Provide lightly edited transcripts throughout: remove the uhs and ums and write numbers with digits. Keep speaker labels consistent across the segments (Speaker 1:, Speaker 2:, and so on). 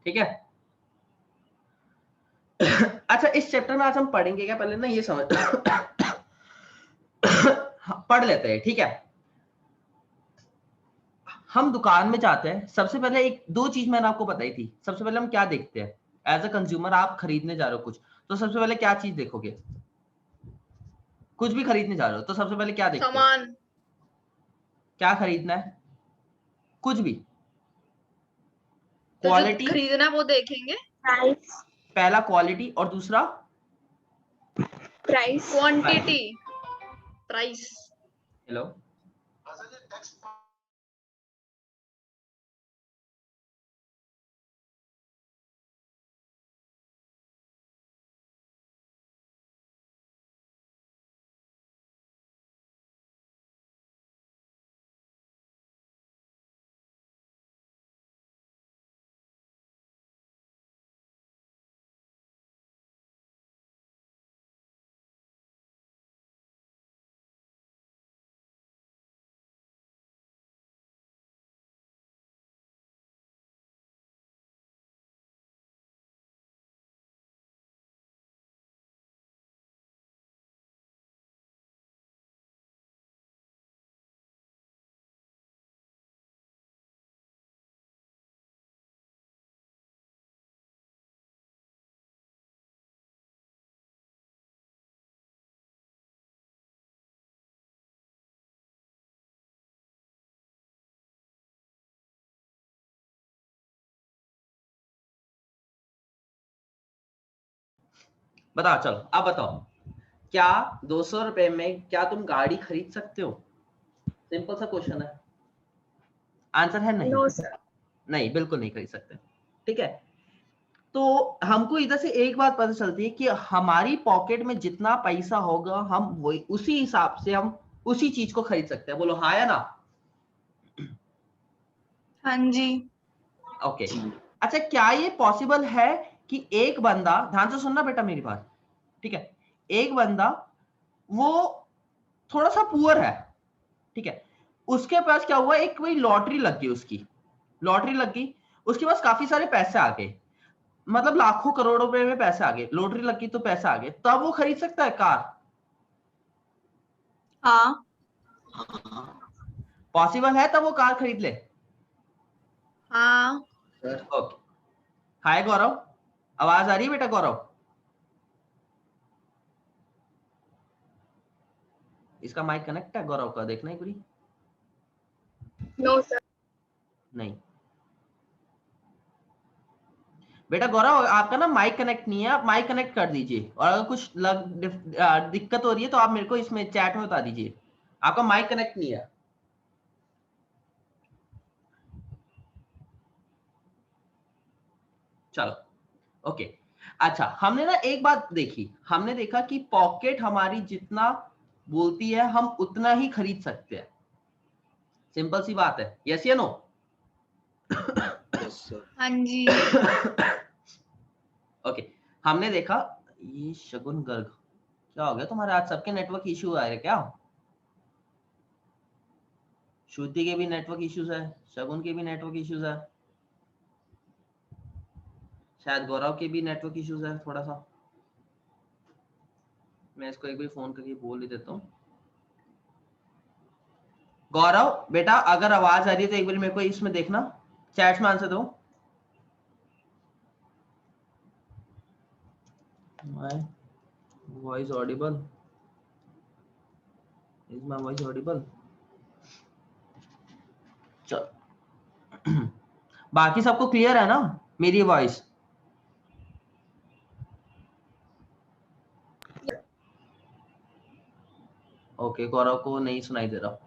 Speaker 1: ठीक है। अच्छा, इस चैप्टर में आज हम पढ़ेंगे क्या, पहले ना ये समझ पढ़ लेते हैं, ठीक है। हम दुकान में जाते हैं, सबसे पहले एक दो चीज मैंने आपको बताई थी। सबसे पहले हम क्या देखते हैं एज अ कंज्यूमर, आप खरीदने जा रहे हो कुछ, तो सबसे पहले क्या चीज देखोगे? कुछ भी खरीदने जा रहे हो तो सबसे पहले क्या देखते हो?
Speaker 2: सामान।
Speaker 1: क्या खरीदना है? कुछ भी।
Speaker 2: तो जो
Speaker 1: क्वालिटी,
Speaker 2: खरीदना है वो देखेंगे।
Speaker 3: प्राइस,
Speaker 1: पहला क्वालिटी और दूसरा
Speaker 3: प्राइस,
Speaker 2: क्वांटिटी, प्राइस।
Speaker 1: हेलो, बताओ, चलो अब बताओ, क्या 200 रुपए में क्या तुम गाड़ी खरीद सकते हो? सिंपल सा क्वेश्चन है। आंसर है नहीं।
Speaker 3: No sir.
Speaker 1: नहीं, बिल्कुल नहीं खरीद सकते, ठीक है। तो हमको इधर से एक बात पता चलती है कि हमारी पॉकेट में जितना पैसा होगा, हम वही उसी हिसाब से हम उसी चीज को खरीद सकते हैं। बोलो हाँ या ना?
Speaker 2: हाँ जी।
Speaker 1: ओके। अच्छा, क्या ये पॉसिबल है कि एक बंदा, ध्यान से सुनना बेटा मेरी बात, ठीक है, एक बंदा वो थोड़ा सा पुअर है, ठीक है, उसके पास क्या हुआ, एक कोई लॉटरी लग गई, उसकी लॉटरी लग गई, उसके पास काफी सारे पैसे आ गए, मतलब लाखों करोड़ों रुपए में पैसे आ गए, लॉटरी लग गई तो पैसे आ गए, तब वो खरीद सकता है कार?
Speaker 2: हाँ।
Speaker 1: पॉसिबल है तब वो कार खरीद ले?
Speaker 2: हाँ।
Speaker 1: ओके। हाय गौरव, आवाज आ रही है बेटा गौरव? इसका माइक कनेक्ट है गौरव का, देखना एक बारी।
Speaker 3: No sir.
Speaker 1: नहीं बेटा गौरव, आपका ना माइक कनेक्ट नहीं है, आप माइक कनेक्ट कर दीजिए, और अगर कुछ दिक्कत हो रही है तो आप मेरे को इसमें चैट में बता दीजिए। आपका माइक कनेक्ट नहीं है। चलो, ओके। अच्छा, हमने ना एक बात देखी, हमने देखा कि पॉकेट हमारी जितना बोलती है हम उतना ही खरीद सकते हैं। सिंपल सी बात है, यस या नो?
Speaker 2: हाँ जी।
Speaker 1: ओके। हमने देखा, ये शगुन गर्ग, क्या हो गया तुम्हारे? आज सबके नेटवर्क इश्यू आ रहे क्या? श्रुति के भी नेटवर्क इश्यूज है, शगुन के भी नेटवर्क इश्यूज है, शायद गौरव के भी नेटवर्क इश्यूज है थोड़ा सा। मैं इसको एक बार फोन करके बोल ही देता हूँ। गौरव बेटा, अगर आवाज आ रही है तो एक बार मेरे को इसमें देखना, चैट में आंसर दो। My voice audible? Is my voice audible? चल बाकी सबको क्लियर है ना मेरी वॉइस? ओके, गौरव को नहीं सुनाई दे रहा।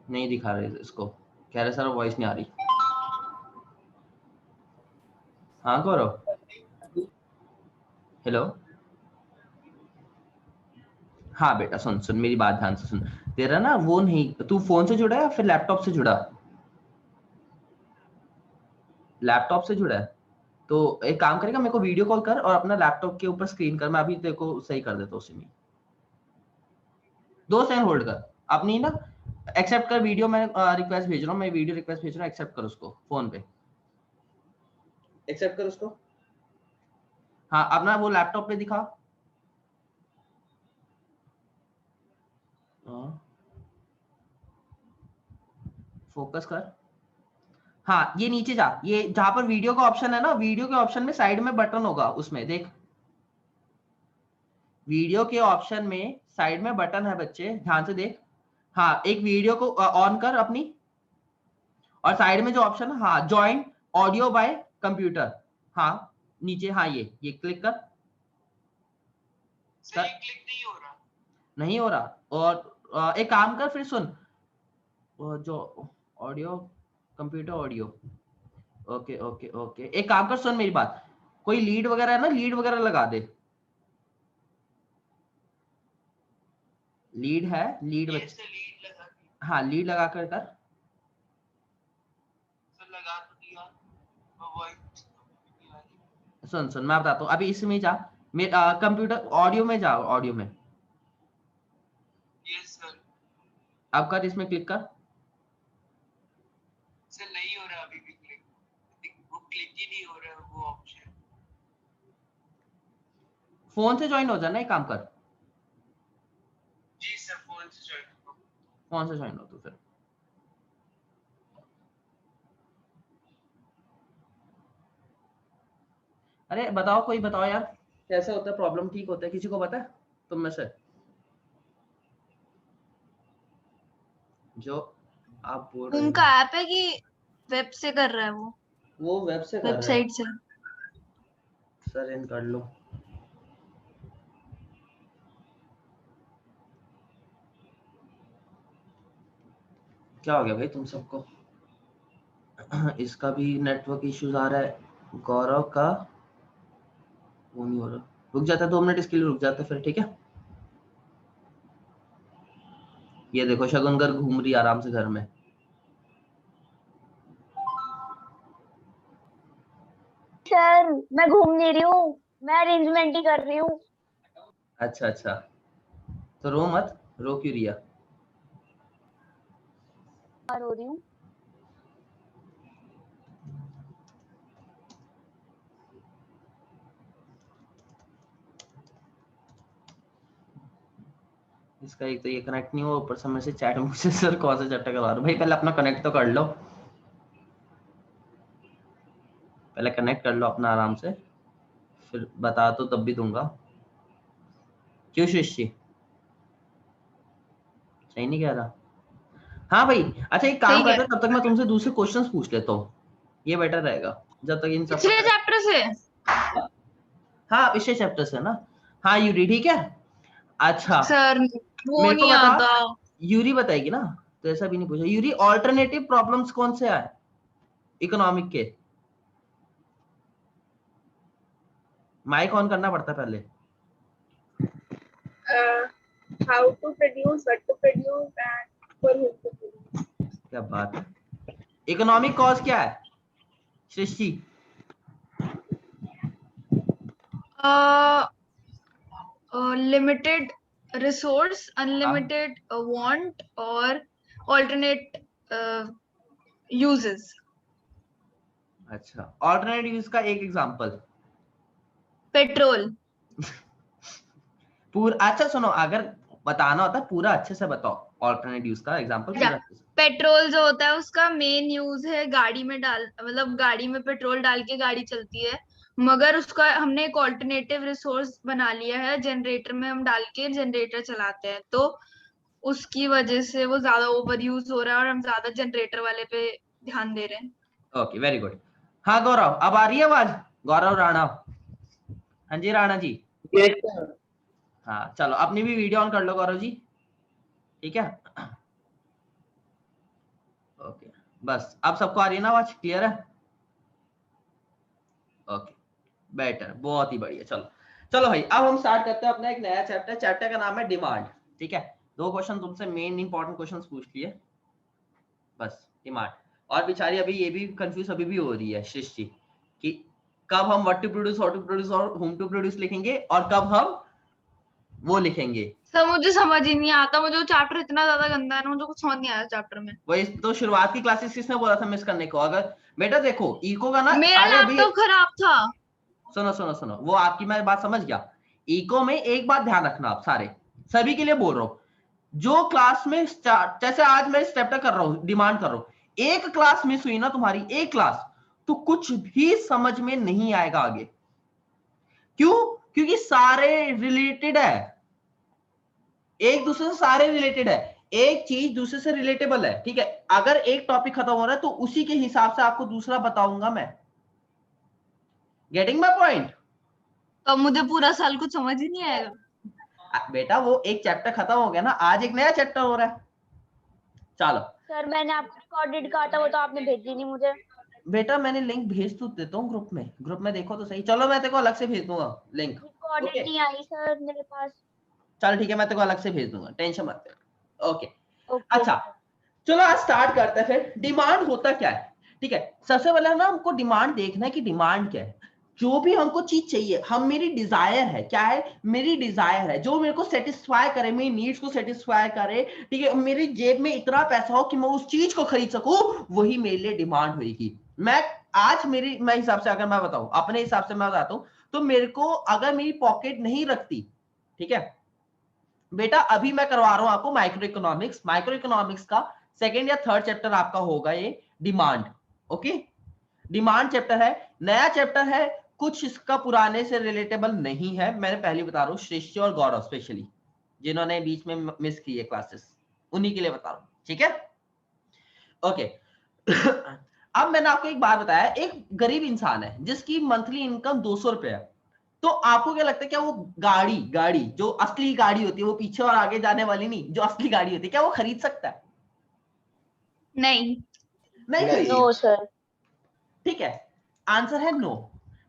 Speaker 1: नहीं दिखा रहे इसको, कह रहे सर वॉइस नहीं आ रही। हाँ गौरव, हेलो। हाँ बेटा, सुन सुन मेरी बात ध्यान से सुन। तेरा ना वो नहीं, तू फोन से जुड़ा है या फिर लैपटॉप से जुड़ा? लैपटॉप से जुड़ा है तो एक काम करेगा, मेरे को वीडियो कॉल कर और अपना लैपटॉप के ऊपर स्क्रीन कर, मैं अभी तेरे को सही कर देता हूँ उसी में। 2 सेकंड होल्ड कर अपनी ना, एक्सेप्ट कर वीडियो, मैं रिक्वेस्ट भेज रहा हूँ, मैं वीडियो रिक्वेस्ट भेज रहा हूँ, एक्सेप्ट कर उसको फोन पे, एक्सेप्ट कर उसको। हाँ अपना वो लैपटॉप पे दिखा। फोकस कर। हाँ ये नीचे जा, ये जहां पर वीडियो का ऑप्शन है ना, वीडियो के ऑप्शन में साइड में बटन होगा, उसमें देख, वीडियो के ऑप्शन में साइड में बटन है बच्चे, ध्यान से देख। हाँ एक वीडियो को ऑन कर अपनी, और साइड में जो ऑप्शन है, हाँ ज्वाइन ऑडियो बाय कंप्यूटर, हाँ नीचे, हाँ ये क्लिक कर।
Speaker 3: क्लिक नहीं हो रहा,
Speaker 1: नहीं हो रहा, और एक काम कर फिर सुन, जो audio computer audio, okay okay okay, एक काम कर सुन मेरी बात, कोई लीड वगैरह है ना, लीड वगैरह लगा दे, लीड है, लीड
Speaker 3: ये से लीड लगा दी,
Speaker 1: हाँ लीड लगा कर
Speaker 3: सर लगा तो दिया, वो वॉइस
Speaker 1: सुन सुन मैं बताता हूँ, अभी इसमें जा, कंप्यूटर ऑडियो में जा, ऑडियो में,
Speaker 3: यस सर।
Speaker 1: अब कर, इसमें क्लिक कर।
Speaker 3: सर नहीं हो रहा अभी भी क्लिक, वो क्लिक ही नहीं हो रहा वो ऑप्शन।
Speaker 1: फोन से ज्वाइन हो जाना, एक काम कर,
Speaker 3: जी सर फोन से ज्वाइन,
Speaker 1: फोन से ज्वाइन हो तो फिर अरे बताओ, कोई बताओ यार कैसे होता है, प्रॉब्लम ठीक होता है, किसी को पता है तुम में से जो आप बोल रहे
Speaker 2: उनका
Speaker 1: हो?
Speaker 2: ऐप है कि वेब से कर रहा है
Speaker 1: वो वेब से कर रहे हैं,
Speaker 2: वेबसाइट से?
Speaker 1: सर इन कर लो। क्या हो गया भाई तुम सबको? इसका भी नेटवर्क इश्यूज आ रहा है, गौरव का वो नहीं हो रहा, रुक जाता है 2 मिनट इसके लिए, रुक जाता है फिर, ठीक है। ये देखो शगुनगर घूम रही आराम से घर में,
Speaker 4: सर मैं घूम नहीं रही हूँ, मैं अरेंजमेंट ही कर रही हूँ।
Speaker 1: अच्छा अच्छा, तो रो मत, रो क्यों रिया?
Speaker 4: हो रही हूँ।
Speaker 1: इसका एक तो ये कनेक्ट नहीं हुआ, ऊपर से मेरे से चैट मुझसे सर कौन सा चट्टा करवा रहा हूं? भाई पहले अपना कनेक्ट तो कर लो, पहले कनेक्ट कर लो अपना आराम से, फिर बता तो तब भी दूंगा। क्यों सृष्टि सही नहीं कह रहा? हाँ भाई अच्छा एक काम
Speaker 2: सही
Speaker 1: करते
Speaker 2: है।
Speaker 1: हैं, तब तक मैं तुमसे दूसरे क्वेश्चंस पूछ लेता हूँ, ये बेटर रहेगा जब तक इन सब
Speaker 2: पिछले चैप्टर से?
Speaker 1: हाँ पिछले चैप्टर से ना। हाँ यूरी ठीक है। अच्छा
Speaker 2: सर वो
Speaker 1: मेरे को
Speaker 2: नहीं
Speaker 1: बता,
Speaker 2: आता।
Speaker 1: यूरी बताएगी ना, तो ऐसा भी नहीं पूछा, यूरी ऑल्टरनेटिव प्रॉब्लम्स कौन से आए इकोनॉमिक के? माइक ऑन करना पड़ता पहले।
Speaker 5: how to produce, what to produce, and for whom to produce.
Speaker 1: क्या बात है, इकोनॉमिक कॉज क्या है सृष्टि?
Speaker 2: लिमिटेड रिसोर्स, अनलिमिटेड वांट और ऑल्टरनेट यूजेस।
Speaker 1: अच्छा ऑल्टरनेट यूज का एक एग्जांपल।
Speaker 2: पेट्रोल।
Speaker 1: पूरा अच्छा सुनो, अगर बताना होता है पूरा अच्छे से बताओ, ऑल्टरनेट यूज का एग्जांपल पूरा अच्छे से।
Speaker 2: पेट्रोल जो होता है उसका मेन यूज है गाड़ी में डाल, मतलब गाड़ी में पेट्रोल डाल के गाड़ी चलती है, मगर उसका हमने एक ऑल्टरनेटिव रिसोर्स बना लिया है, जनरेटर में हम डाल के जनरेटर चलाते हैं, तो उसकी वजह से वो ज्यादा ओवर यूज हो रहा है और हम ज्यादा जनरेटर वाले पे ध्यान दे रहे हैं।
Speaker 1: Okay very good. हाँ गौरव अब आ रही है आवाज? गौरव राणा, हाँ जी राणा जी। हाँ चलो अपनी भी वीडियो ऑन कर लो गौरव जी, ठीक है। ओके बस अब सबको आ रही है ना आवाज, क्लियर है? ओके बेटर, बहुत ही बढ़िया। चलो चलो भाई अब हम स्टार्ट करते हैं अपना एक नया चैप्टर, चैप्टर का नाम है डिमांड, ठीक है। 2 क्वेश्चन तुमसे मेन इंपॉर्टेंट क्वेश्चंस पूछ लिए बस, डिमांड। और बेचारी अभी ये भी कंफ्यूज अभी भी हो रही है सृष्टि कि कब हम what to produce, how to produce और होम टू प्रोड्यूस लिखेंगे, और कब हम वो लिखेंगे।
Speaker 2: सर मुझे समझ ही नहीं आता, मुझे वो चैप्टर इतना ज्यादा गंदा है ना, मुझे कुछ समझ नहीं आया चैप्टर में।
Speaker 1: वही तो शुरुआत की क्लासेस किसने बोला था मिस करने को? अगर बेटा देखो इको का ना,
Speaker 2: मेरा
Speaker 1: अरे अभी
Speaker 2: लैपटॉप खराब था।
Speaker 1: सुनो सुनो सुनो, वो आपकी मैं बात समझ गया। इको में एक बात ध्यान रखना, आप सारे सभी के लिए बोल रहा हूं, जो क्लास में जैसे आज मैं स्टेप कर रहा हूं, डिमांड कर रहा हूं, एक क्लास मिस हुई ना तुम्हारी, एक क्लास, तो कुछ भी समझ में नहीं आएगा आगे। क्यों? क्योंकि सारे रिलेटेड है, एक दूसरे से सारे रिलेटेड है, एक चीज दूसरे से रिलेटेबल है, ठीक है। अगर एक टॉपिक खत्म हो रहा है तो उसी के हिसाब से आपको दूसरा बताऊंगा मैं। Getting my point?
Speaker 2: तो मुझे पूरा साल कुछ समझ ही नहीं आएगा।
Speaker 1: बेटा वो एक चैप्टर खत्म हो गया ना, आज एक नया चैप्टर हो रहा है। चलो
Speaker 4: सर मैंने आपको रिकॉर्डेड कहा था, वो तो आपने भेजी नहीं मुझे।
Speaker 1: बेटा मैंने लिंक भेज तो देता हूँ ग्रुप में देखो तो सही। चलो मैं तेरे को अलग से भेज दूंगा लिंक।
Speaker 4: रिकॉर्डेड नहीं आई सर मेरे पास।
Speaker 1: चल ठीक है, मैं तेरे को अलग से भेज दूंगा, टेंशन मत ले। ओके
Speaker 4: ओके
Speaker 1: अच्छा, चलो आज स्टार्ट करते हैं फिर। डिमांड होता क्या है, ठीक है। सबसे पहले ना हमको डिमांड देखना है कि डिमांड क्या है। जो भी हमको चीज चाहिए, हम मेरी डिजायर है, क्या है मेरी डिजायर है, जो मेरे को सेटिस्फाई करे, मेरी नीड्स को सेटिस्फाई करे, ठीक है, मेरी जेब में इतना पैसा हो कि मैं उस चीज को खरीद सकूं, वही मेरे लिए डिमांड होगी। मैं आज मैं हिसाब से अगर मैं बताऊं, अपने हिसाब से मैं बताता हूं, तो मेरे को अगर मेरी पॉकेट नहीं रखती, ठीक है बेटा, अभी मैं करवा रहा हूं आपको माइक्रो इकोनॉमिक्स। माइक्रो इकोनॉमिक्स का सेकेंड या थर्ड चैप्टर आपका होगा ये डिमांड। ओके, डिमांड चैप्टर है, नया चैप्टर है, कुछ इसका पुराने से रिलेटेबल नहीं है। मैंने पहले बता रहा हूँ, सृष्टि और गौरव स्पेशली जिन्होंने बीच में मिस की है क्लासेस, उन्हीं के लिए बता रहा हूँ, ठीक है। ओके अब मैंने आपको एक बात बताया, एक गरीब इंसान है जिसकी मंथली इनकम 200 रुपए है, तो आपको क्या लगता है, क्या वो गाड़ी जो असली गाड़ी होती है, वो पीछे और आगे जाने वाली नहीं, जो असली गाड़ी होती है, क्या वो खरीद सकता है?
Speaker 2: नहीं
Speaker 1: नहीं खरीद।
Speaker 4: No sir.
Speaker 1: ठीक है, आंसर है नो।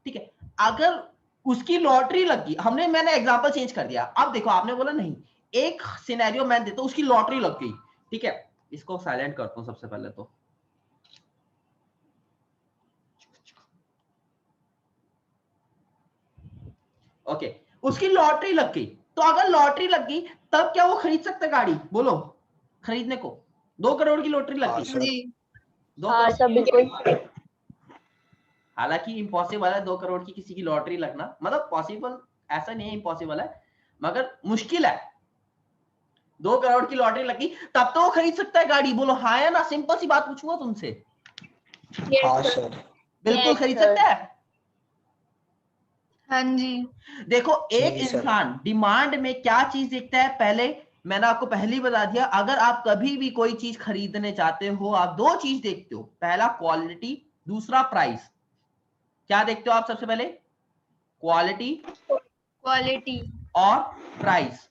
Speaker 1: ठीक है, अगर उसकी लॉटरी लग गई, मैंने एग्जांपल चेंज कर दिया। अब देखो आपने बोला नहीं, एक सिनेरियो मैं देता हूं, उसकी लॉटरी लग गई, ठीक है, इसको साइलेंट करता हूं सबसे पहले तो। ओके, उसकी लॉटरी लग गई, तो अगर लॉटरी लग गई तब क्या वो खरीद सकता है गाड़ी? बोलो, खरीदने को 2 करोड़ की लॉटरी लग गई,
Speaker 2: जी
Speaker 1: 2
Speaker 4: हाँ
Speaker 1: करोड़,
Speaker 4: सर बिल्कुल।
Speaker 1: हालांकि इम्पॉसिबल है 2 करोड़ की किसी की लॉटरी लगना, मतलब पॉसिबल ऐसा नहीं है, इम्पॉसिबल है मगर मुश्किल है। 2 करोड़ की लॉटरी लगी तब तो वो खरीद सकता है गाड़ी, बोलो हाँ या ना? सिंपल सी बात पूछूंगा तुमसे।
Speaker 5: Yes, sir.
Speaker 1: बिल्कुल
Speaker 4: Yes,
Speaker 1: खरीद
Speaker 4: sir.
Speaker 1: सकता है।
Speaker 2: हाँ जी।
Speaker 1: देखो एक
Speaker 6: जी, सर।
Speaker 1: इंसान डिमांड में क्या चीज देखता है, पहले मैंने आपको पहले ही बता दिया, अगर आप कभी भी कोई चीज खरीदने चाहते हो, आप 2 चीज देखते हो, पहला क्वालिटी, दूसरा प्राइस। क्या देखते हो आप सबसे पहले? क्वालिटी
Speaker 2: क्वालिटी
Speaker 1: और प्राइस।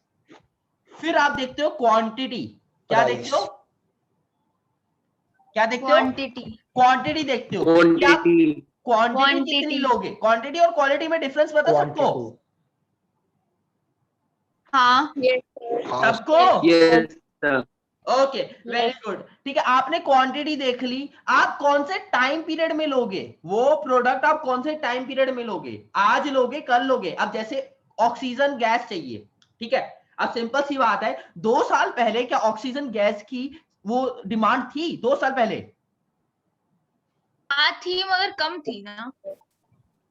Speaker 1: फिर आप देखते हो क्वांटिटी। क्या
Speaker 6: Price.
Speaker 1: देखते हो? क्या देखते हो?
Speaker 2: क्वांटिटी
Speaker 1: क्वांटिटी देखते हो। क्या क्वांटिटी कितनी लोगे? क्वांटिटी और क्वालिटी में डिफरेंस पता सबको?
Speaker 6: Quantity.
Speaker 2: हाँ
Speaker 5: Yes, sir.
Speaker 6: हाँ,
Speaker 1: सबको?
Speaker 7: Yes, sir.
Speaker 1: Okay very good, ठीक है, आपने क्वांटिटी देख ली। आप कौन से टाइम पीरियड में लोगे वो प्रोडक्ट? आप कौन से टाइम पीरियड में लोगे? आज लोगे, कल लोगे? अब जैसे ऑक्सीजन गैस चाहिए, ठीक है, अब सिंपल सी बात है, 2 साल पहले क्या ऑक्सीजन गैस की वो डिमांड थी? 2 साल पहले
Speaker 2: हाँ थी मगर कम थी ना।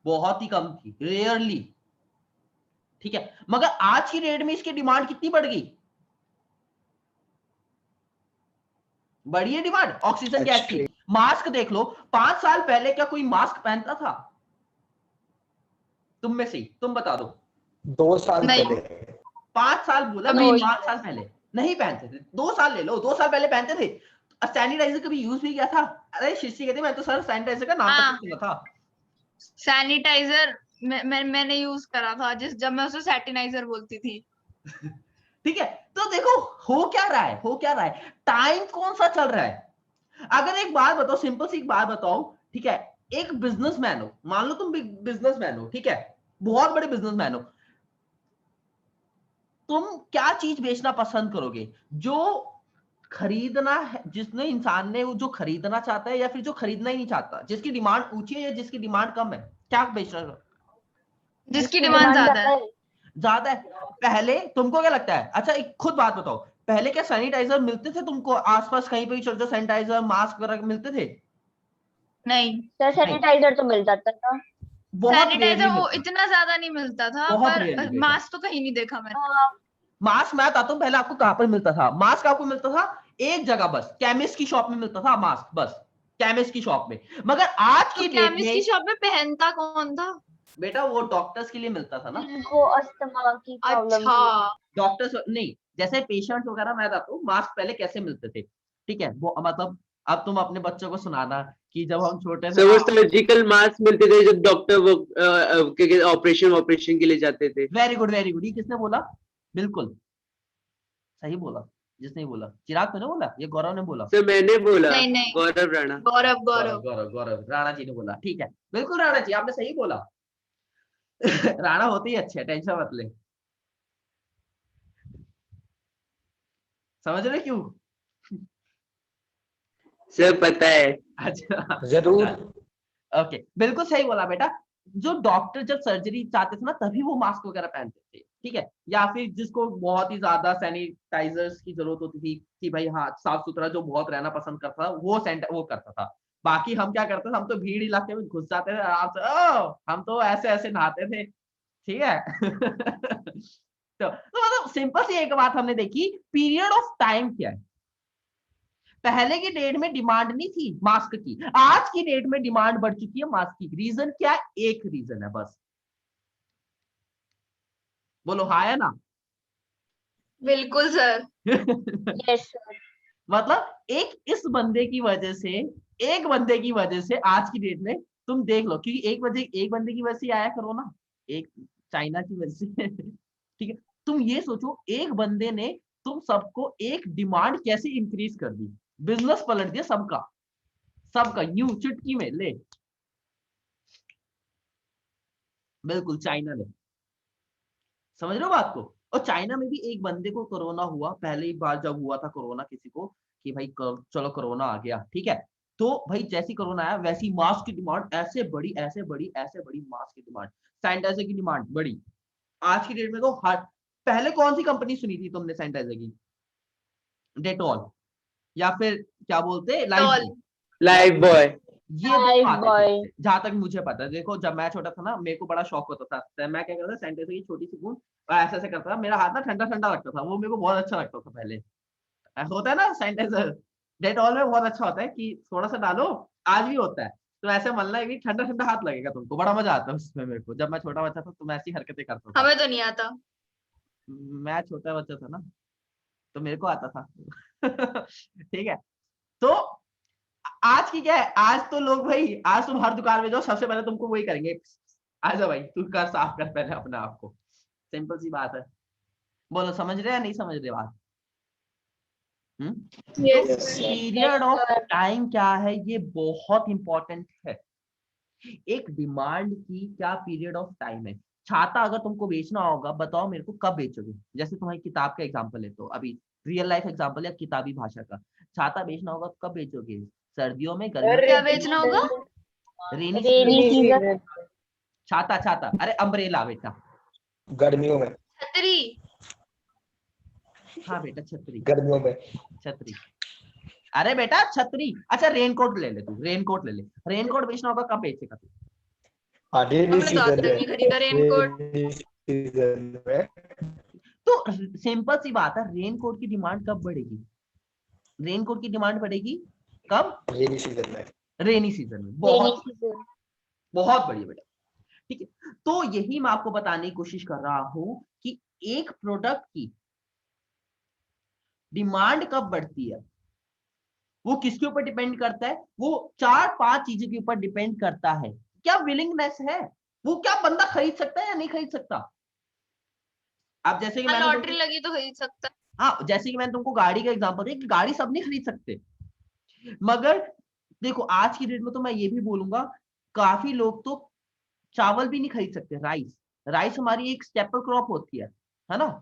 Speaker 1: बहुत ही कम थी, रेयरली, ठीक है, मगर आज की डेट में इसकी डिमांड कितनी बढ़ गई? बढ़ी है डिमांड ऑक्सीजन गैस की। मास्क देख लो, 5 साल पहले क्या कोई मास्क पहनता था? तुम में से तुम बता दो।
Speaker 6: 2 साल
Speaker 2: नहीं।
Speaker 6: पहले
Speaker 1: 5 साल बोला,
Speaker 2: अभी
Speaker 1: 5 साल पहले नहीं पहनते थे। 2 साल ले लो, 2 साल पहले पहनते थे। सैनिटाइजर कभी यूज भी किया था? अरे शिष्य कहते मैं तो सर सैनिटाइजर का नाम तक नहीं सुना था।
Speaker 2: सैनिटाइजर मैंने यूज करा था, जब मैं उसे सैटिनाइजर बोलती थी।
Speaker 1: ठीक है, तो देखो हो क्या रहा है, टाइम कौन सा चल रहा है। अगर एक बात बताओ, सिंपल सी एक बात बताओ, ठीक है, एक बिजनेसमैन हो, मान लो तुम बिजनेसमैन हो, ठीक है, बहुत बड़े बिजनेसमैन हो, तुम क्या चीज बेचना पसंद करोगे? जो खरीदना है, जिसने इंसान ने वो जो खरीदना चाहता है या फिर जो खरीदना ही नहीं चाहता, जिसकी डिमांड ऊंची है या जिसकी डिमांड कम है, क्या बेच रहा है?
Speaker 2: जिसकी डिमांड ज्यादा है।
Speaker 1: ज्यादा है। पहले तुमको क्या लगता है, अच्छा एक खुद बात बताओ, पहले क्या सैनिटाइजर मिलते थे तुमको आसपास कहीं पे भी चलते, सैनिटाइजर मास्क वगैरह मिलते थे?
Speaker 2: नहीं,
Speaker 4: सर सैनिटाइजर तो मिल जाता था।
Speaker 1: बहुत
Speaker 2: सैनिटाइजर
Speaker 1: रेयरली
Speaker 2: वो
Speaker 1: मिलता,
Speaker 2: इतना ज्यादा नहीं मिलता था,
Speaker 1: बहुत
Speaker 2: पर
Speaker 1: रेयरली बेटा।
Speaker 2: मास्क तो कहीं नहीं देखा मैंने।
Speaker 4: हाँ,
Speaker 1: मास्क मैं बताता हूँ पहले आपको कहां पर मिलता था। मास्क आपको मिलता था एक जगह, बस केमिस्ट की शॉप में मिलता था मास्क, बस केमिस्ट की शॉप में। मगर आज
Speaker 2: तो
Speaker 1: की डेट
Speaker 2: केमिस्ट की
Speaker 1: में
Speaker 2: शॉप में पहनता कौन था?
Speaker 1: बेटा वो डॉक्टर्स के लिए मिलता था ना।
Speaker 4: जिनको अस्थमा की प्रॉब्लम
Speaker 2: अच्छा,
Speaker 4: थी।
Speaker 1: डॉक्टर्स नहीं, जैसे पेशेंट वगैरह, मैं बताता हूँ मास्क पहले कैसे मिलते थे, ठीक है? वो मतलब अब तुम अपने बच्चों को सुनाना कि जब हम छोटे थे
Speaker 6: सर वो
Speaker 1: ना।
Speaker 6: सर्जिकल मास्क मिलते थे जब डॉक्टर वो ऑपरेशन के लिए जाते थे।
Speaker 1: वेरी गुड वेरी गुड, ये किसने बोला? बिल्कुल सही बोला, जिसने बोला, चिराग तो ने बोला, ये गौरव ने बोला।
Speaker 6: सर मैंने बोला,
Speaker 2: नहीं नहीं,
Speaker 6: गौरव राणा।
Speaker 2: गौरव
Speaker 1: गौरव
Speaker 2: गौरव।
Speaker 1: गौरव गौरव राणा जी ने बोला, ठीक है, बिल्कुल राणा जी आपने सही बोला। राणा होते ही अच्छे, टेंशन मत ले। समझ रहे क्यों?
Speaker 6: सर पता है।
Speaker 1: अच्छा
Speaker 7: जरूर।
Speaker 1: ओके, बिल्कुल सही बोला बेटा। जो डॉक्टर जब सर्जरी चाहते थे ना तभी वो मास्क वगैरह पहनते थे, ठीक है? या फिर जिसको बहुत ही ज्यादा सैनिटाइजर्स की जरूरत होती थी कि भाई हाँ साफ सुथरा जो बहुत रहना पसंद करता था वो करता था। बाकी हम क्या करते थे, हम तो भीड़ इलाके में घुस जाते थे आराम से, हम तो ऐसे ऐसे नहाते थे, ठीक है? तो मतलब सिंपल सी एक बात हमने देखी, पीरियड ऑफ टाइम क्या है। पहले की डेट में डिमांड नहीं थी मास्क की, आज की डेट में डिमांड बढ़ चुकी है मास्क की। रीजन क्या है? एक रीजन है बस, बोलो हाँ या ना?
Speaker 2: बिल्कुल सर।
Speaker 4: Yes sir.
Speaker 1: मतलब इस बंदे की वजह से, एक बंदे की वजह से आज की डेट में तुम देख लो, क्योंकि एक बंदे की वजह से आया कोरोना, एक चाइना की वजह से। ठीक है, तुम ये सोचो एक बंदे ने तुम सबको एक डिमांड कैसे इंक्रीज कर दी, बिजनेस पलट दिया सबका, सबका यूं चुटकी में ले। बिल्कुल चाइना ने, समझ रहे हो बात को? और चाइना में भी एक बंदे को कोरोना हुआ, पहली बार जब हुआ था कोरोना किसी को, कि भाई चलो कोरोना आ गया, ठीक है? तो भाई जैसी कोरोना आया वैसी मास्क की डिमांड ऐसे बड़ी ऐसे बड़ी ऐसे बड़ी, मास्क की डिमांड, सैनिटाइजर की डिमांड बड़ी। आज की डेट में तो हर, पहले कौन सी कंपनी सुनी थी तुमने सैनिटाइजर की? डेटॉल, या फिर क्या बोलते,
Speaker 2: टॉल।
Speaker 6: Life boy.
Speaker 1: ये दो
Speaker 4: Life
Speaker 1: आते
Speaker 4: boy।
Speaker 1: थे जहां तक मुझे पता है। देखो जब मैं छोटा था ना, मेरे को बड़ा शौक होता था, तो मैं क्या करता था, सैनिटाइजर की छोटी सी बूंद और ऐसे ऐसे करता था, मेरा हाथ ना ठंडा ठंडा लगता था, वो मेरे को बहुत अच्छा लगता था पहले। ऐसा होता है ना सैनिटाइजर, डेटॉल में बहुत अच्छा होता है कि थोड़ा सा डालो, आज भी होता है, तो ऐसे मलना है कि ठंडा ठंडा हाथ लगेगा तुमको, बड़ा मजा आता है उसमें। मेरे को जब मैं छोटा बच्चा था तो मैं ऐसी हरकतें करता था।
Speaker 2: हमें तो नहीं आता।
Speaker 1: मैं छोटा बच्चा था ना, तो मेरे को आता था। ठीक है, तो आज की क्या है, आज तो लोग भाई, आज तुम हर दुकान में जाओ सबसे पहले तुमको वही करेंगे, आ जा भाई तू कर, साफ कर पहले अपने आप को। सिंपल सी बात है। बोलो समझ रहे या नहीं समझ रहे बात?
Speaker 5: Yes,
Speaker 7: Yes,
Speaker 5: sir.
Speaker 7: sir.
Speaker 1: Period of
Speaker 4: sir.
Speaker 1: Time क्या है, ये बहुत इंपॉर्टेंट है। एक डिमांड की क्या पीरियड ऑफ टाइम है। छाता अगर तुमको बेचना होगा, बताओ मेरे को कब बेचोगे? जैसे तुम्हारी किताब का एग्जांपल है, तो अभी रियल लाइफ एग्जांपल है किताबी भाषा का, छाता बेचना होगा तो कब बेचोगे? सर्दियों में, गर्मियों
Speaker 2: क्या बेचना होगा?
Speaker 1: में, रेनी
Speaker 4: रेनी
Speaker 1: सीजन?
Speaker 4: सीजन।
Speaker 1: छाता छाता, अरे अम्ब्रेला बेटा।
Speaker 7: गर्मियों में।
Speaker 2: छतरी।
Speaker 1: हाँ बेटा छतरी,
Speaker 7: गर्मियों में।
Speaker 1: छतरी। अरे बेटा छतरी, अच्छा रेनकोट ले ले, तू रेनकोट ले ले, रेनकोट बेचना होगा कब बेचेगा तू?
Speaker 7: हाँ रेनी
Speaker 2: हमने तो आज
Speaker 7: सीजन
Speaker 2: तक नहीं खरीदा रेनकोट।
Speaker 7: रेनी सीजन में।
Speaker 1: तो सिंपल सी बात है, रेनकोट की डिमांड कब बढ़ेगी? रेनकोट की डिमांड बढ़ेगी कब?
Speaker 7: रेनी सीजन में।
Speaker 1: रेनी सीजन में।
Speaker 4: रेनी
Speaker 1: बहुत
Speaker 4: सीजन।
Speaker 1: बहुत बढ़िया बेटा, ठीक है। तो यही मैं आपको बताने की कोशिश कर रहा हूं कि एक प्रोडक्ट की डिमांड कब बढ़ती है, वो किसके ऊपर डिपेंड करता है? वो 4-5 चीजों के ऊपर डिपेंड करता है। क्या विलिंगनेस है, वो क्या बंदा खरीद सकता है या नहीं खरीद सकता? अब जैसे कि मैंने
Speaker 2: लॉटरी
Speaker 1: तुमको,
Speaker 2: लगी तो खरीद सकता।
Speaker 1: हाँ जैसे कि मैंने तुमको गाड़ी का एग्जांपल दिया कि गाड़ी सब नहीं खरीद सकते, मगर देखो आज की डेट में तो मैं ये भी बोलूंगा, काफी लोग तो चावल भी नहीं खरीद सकते। राइस, राइस हमारी एक स्टेपल क्रॉप होती है ना,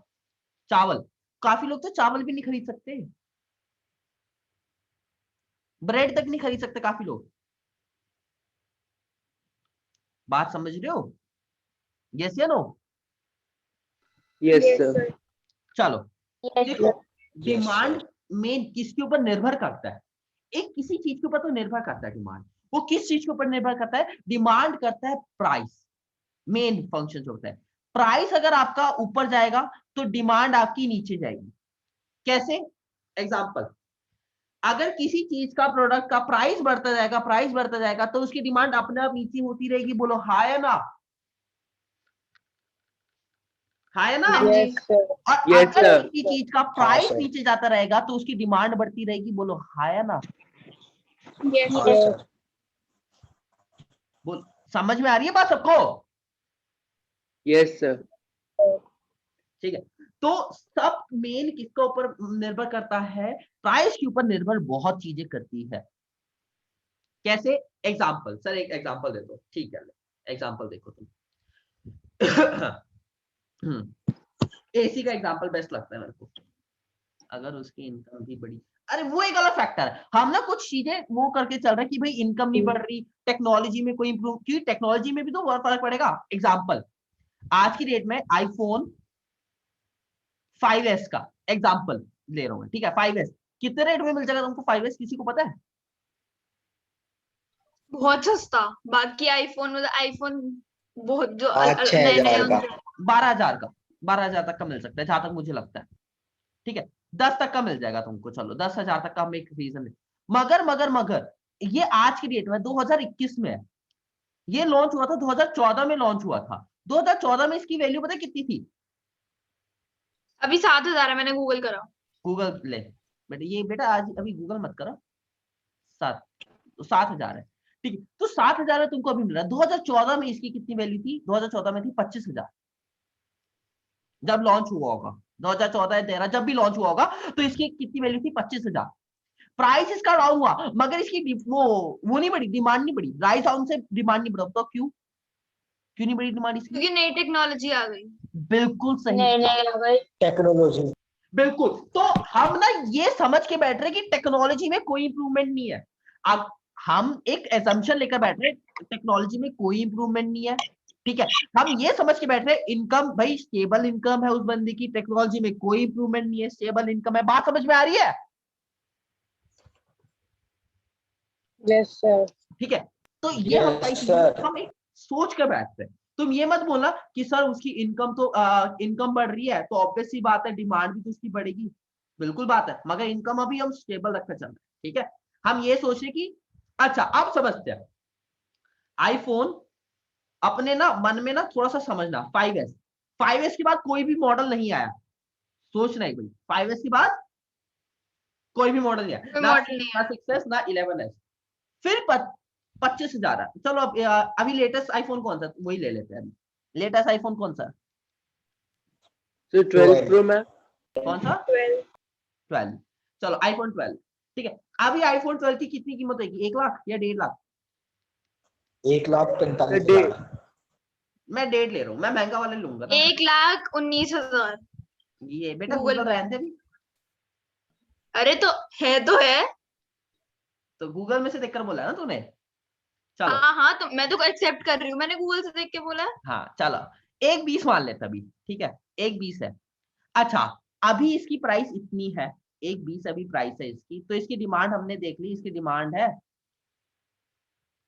Speaker 1: चावल। काफी लोग तो चावल भी नहीं खरीद सकते। ब्रेड तक नहीं खरीद सकते काफी लोग। बात समझ रहे हो? यस या no?
Speaker 6: Yes,
Speaker 5: Yes,
Speaker 6: sir.
Speaker 5: sir.
Speaker 1: चलो
Speaker 4: Yes,
Speaker 1: देखो,
Speaker 4: sir.
Speaker 1: डिमांड मेन किसके ऊपर निर्भर करता है? एक किसी चीज के ऊपर तो निर्भर करता है डिमांड। वो किस चीज के ऊपर निर्भर करता है? डिमांड करता है प्राइस। मेन फंक्शन जो होता है, प्राइस अगर आपका ऊपर जाएगा तो डिमांड आपकी नीचे जाएगी। कैसे? एग्जांपल, अगर किसी चीज का प्रोडक्ट का प्राइस बढ़ता जाएगा तो उसकी डिमांड अपने आप नीचे होती रहेगी। बोलो हाँ या ना? हाँ या ना?
Speaker 2: हाँ जी।
Speaker 4: Yes, sir.
Speaker 1: और
Speaker 6: Yes,
Speaker 1: अगर
Speaker 6: sir.
Speaker 1: किसी चीज का प्राइस
Speaker 7: sir.
Speaker 1: नीचे जाता रहेगा तो उसकी डिमांड बढ़ती रहेगी। बोलो हाँ या ना?
Speaker 5: Yes,
Speaker 7: हाँ
Speaker 5: sir.
Speaker 7: सर।
Speaker 1: बोल, समझ में आ रही है बात सबको?
Speaker 6: Yes, sir.
Speaker 1: ठीक है, तो सब मेन किसके ऊपर निर्भर करता है? प्राइस के ऊपर निर्भर बहुत चीजें करती है। कैसे? एग्जांपल, सर एक एग्जांपल दे दो। ठीक है, एग्जांपल देखो तुम। एसी का एग्जांपल बेस्ट लगता है मेरे को। अगर उसकी इनकम भी बड़ी, अरे वो एक अलग फैक्टर है। हम ना कुछ चीजें वो करके चल रहे हैं कि भाई इनकम नहीं बढ़ रही, टेक्नोलॉजी में कोई इंप्रूव, क्योंकि टेक्नोलॉजी में भी तो बहुत फर्क पड़ेगा। एग्जांपल, आज की डेट में आईफोन 5s का एग्जांपल ले रहा हूं मैं, ठीक है? 5s कितने रेट में मिल जाएगा तुमको? 5s किसी को पता है?
Speaker 2: बहुत सस्ता। बाकी आईफोन मतलब आईफोन बहुत जो
Speaker 7: 5-6
Speaker 2: नए
Speaker 7: हजार का।
Speaker 1: 12,000 का, 12,000 तक का मिल सकता है जहां तक मुझे लगता है। ठीक है, 10 तक का मिल जाएगा तुमको। चलो 10,000 तक का हम एक रीजन है। मगर ये आज की डेट में 2021 में है। ये लॉन्च हुआ था 2014 में, लॉन्च हुआ था 2014 में। इसकी वैल्यू पता है कितनी थी?
Speaker 2: अभी 7,000 है, मैंने गूगल करा।
Speaker 1: गूगल ले बेटा, ये बेटा आज अभी गूगल मत करो। 7,000 है, ठीक है? तो 7,000 में तुमको अभी मिल रहा है। 2014 में इसकी कितनी वैल्यू थी? 2014 में थी 25,000, जब लॉन्च हुआ होगा। 2014-13 जब भी लॉन्च हुआ होगा तो इसकी कितनी वैल्यू थी? 25,000। प्राइस इसका डाउन हुआ मगर इसकी वो नहीं बढ़ी, डिमांड नहीं बढ़ी। राइज डाउन से डिमांड नहीं बढ़ा। तो क्यों नहीं बढ़ी डिमांड इसकी?
Speaker 2: क्योंकि नई टेक्नोलॉजी आ गई।
Speaker 1: बिल्कुल सही,
Speaker 4: नहीं भाई।
Speaker 7: टेक्नोलॉजी।
Speaker 1: बिल्कुल। तो हम ना ये समझ के बैठ रहे कि टेक्नोलॉजी में कोई इंप्रूवमेंट नहीं है। अब हम एक एजम्पशन लेकर बैठ रहे टेक्नोलॉजी में कोई इंप्रूवमेंट नहीं है, ठीक है? हम ये समझ के बैठ रहे इनकम भाई स्टेबल इनकम है उस बंदे की, टेक्नोलॉजी में कोई इंप्रूवमेंट नहीं है, स्टेबल इनकम है। बात समझ में आ रही है?
Speaker 4: Yes, sir.
Speaker 1: ठीक है, तो ये
Speaker 7: Yes, sir.
Speaker 1: हम एक सोच कर बैठते हैं। तुम ये मत बोलना कि सर उसकी इनकम तो इनकम बढ़ रही है तो ऑब्वियस सी बात है डिमांड भी तो उसकी बढ़ेगी। बिल्कुल बात है, मगर इनकम अभी हम स्टेबल रखकर चल रहे हैं, ठीक है? हम ये सोच रहे कि अच्छा अब समझते हैं आईफोन। अपने ना मन में ना थोड़ा सा समझना, 5s के बाद कोई भी मॉडल नहीं आया। सोचना एक भाई, 5s के बाद कोई भी मॉडल नहीं आया,
Speaker 2: कोई
Speaker 1: ना
Speaker 2: मॉडल नहीं है।
Speaker 1: 6s ना 11s। फिर 25,000 है। चलो अब अभी लेटेस्ट आईफोन कौन सा, वही ले लेते हैं। अभी लेटेस्ट आईफोन कौन सा?
Speaker 6: So 12 Pro Max.
Speaker 1: कौन सा?
Speaker 5: 12.
Speaker 1: 12। चलो आईफोन 12, ठीक है? अभी आईफोन 12 की कितनी कीमत होगी? 1 लाख या 1.5 लाख?
Speaker 7: 1,45,000।
Speaker 1: मैं 1.5 ले रहा हूँ, मैं महंगा वाले लूंगा ना।
Speaker 2: 1,19,000।
Speaker 1: ये बेटा
Speaker 2: गूगल
Speaker 1: गूगल
Speaker 2: पे।
Speaker 1: रहने दे भी,
Speaker 2: अरे तो है।
Speaker 1: तो गूगल में से देखकर बोला है ना तूने। चलो
Speaker 2: हाँ तो मैं तो एक्सेप्ट कर रही हूँ, मैंने गूगल से देख के बोला है।
Speaker 1: हाँ, चलो 1.20 मान लेते अभी, ठीक है? 1.20 है। अच्छा, अभी इसकी प्राइस इतनी है, 1.20 अभी प्राइस है इसकी। तो इसकी डिमांड हमने देख ली, इसकी डिमांड है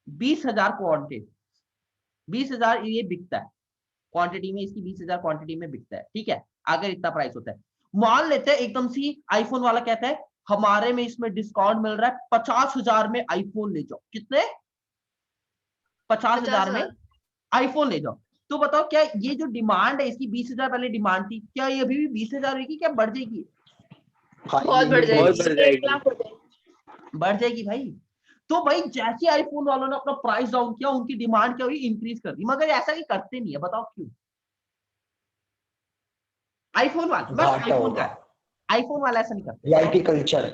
Speaker 1: 20,000 क्वांटिटी। 20,000 ये बिकता है क्वांटिटी में, इसकी 20,000 क्वांटिटी में बिकता है, ठीक है? अगर इतना प्राइस होता है, मान लेते हैं एकदम सी आईफोन वाला कहता है हमारे में इसमें डिस्काउंट मिल रहा है, 50,000 में आईफोन ले जाओ। कितने? 50,000 में आईफोन ले जाओ। तो बताओ क्या ये जो डिमांड है इसकी, 20,000 पहले डिमांड थी, क्या ये अभी भी 20,000 होगी? क्या बढ़ जाएगी?
Speaker 2: बहुत बढ़ जाएगी।
Speaker 6: बहुत बढ़
Speaker 5: 1
Speaker 6: जाएगी।
Speaker 5: लाख हो जाएगी।
Speaker 1: बढ़ जाएगी भाई। तो भाई जैसे आईफोन वालों ने अपना प्राइस डाउन किया, उनकी डिमांड क्या हुई? इंक्रीज कर दी। मगर ऐसा ही करते नहीं है, बताओ क्यों? आईफोन वाला बस,
Speaker 7: घाटा
Speaker 1: आईफोन
Speaker 7: होगा।
Speaker 1: का आईफोन वाला ऐसा नहीं करता।
Speaker 7: VIP culture.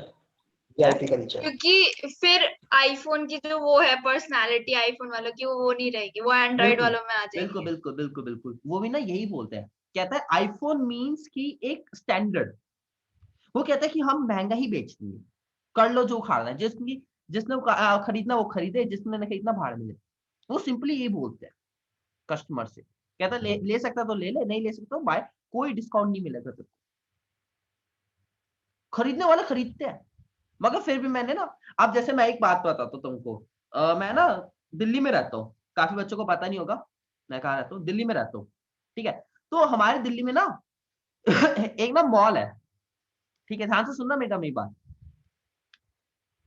Speaker 7: VIP culture.
Speaker 2: क्योंकि फिर आईफोन की जो वो है पर्सनालिटी आईफोन वालों की, वो नहीं रहेगी, वो एंड्रॉइड
Speaker 1: बिल्कुल,
Speaker 2: वालों में आ जाएगी।
Speaker 1: बिल्कुल बिल्कुल बिल्कुल बिल्कुल। वो भी ना यही बोलते हैं, कहता है आईफोन मींस की एक स्टैंडर्ड। वो कहता है कि हम महंगा ही बेचते हैं, कर लो जो खाना है, जिसकी जिसने खरीदना वो खरीदे, जिसने नहीं खरीदना भाड़ में ले। वो सिंपली ये बोलते हैं कस्टमर से, कहता ले सकता तो ले ले, नहीं ले सकता तो बाय, कोई डिस्काउंट नहीं मिलेगा तेरे को। खरीदने वाले खरीदते हैं। मगर फिर भी मैंने ना, अब जैसे मैं एक बात बताता हूँ तुमको, मैं ना दिल्ली में रहता हूँ, काफी बच्चों को पता नहीं होगा मैं कहाँ रहता हूँ, दिल्ली में रहता हूँ, ठीक है। तो हमारे दिल्ली में ना एक ना मॉल है, ठीक है, ध्यान से सुनना मेरी बात।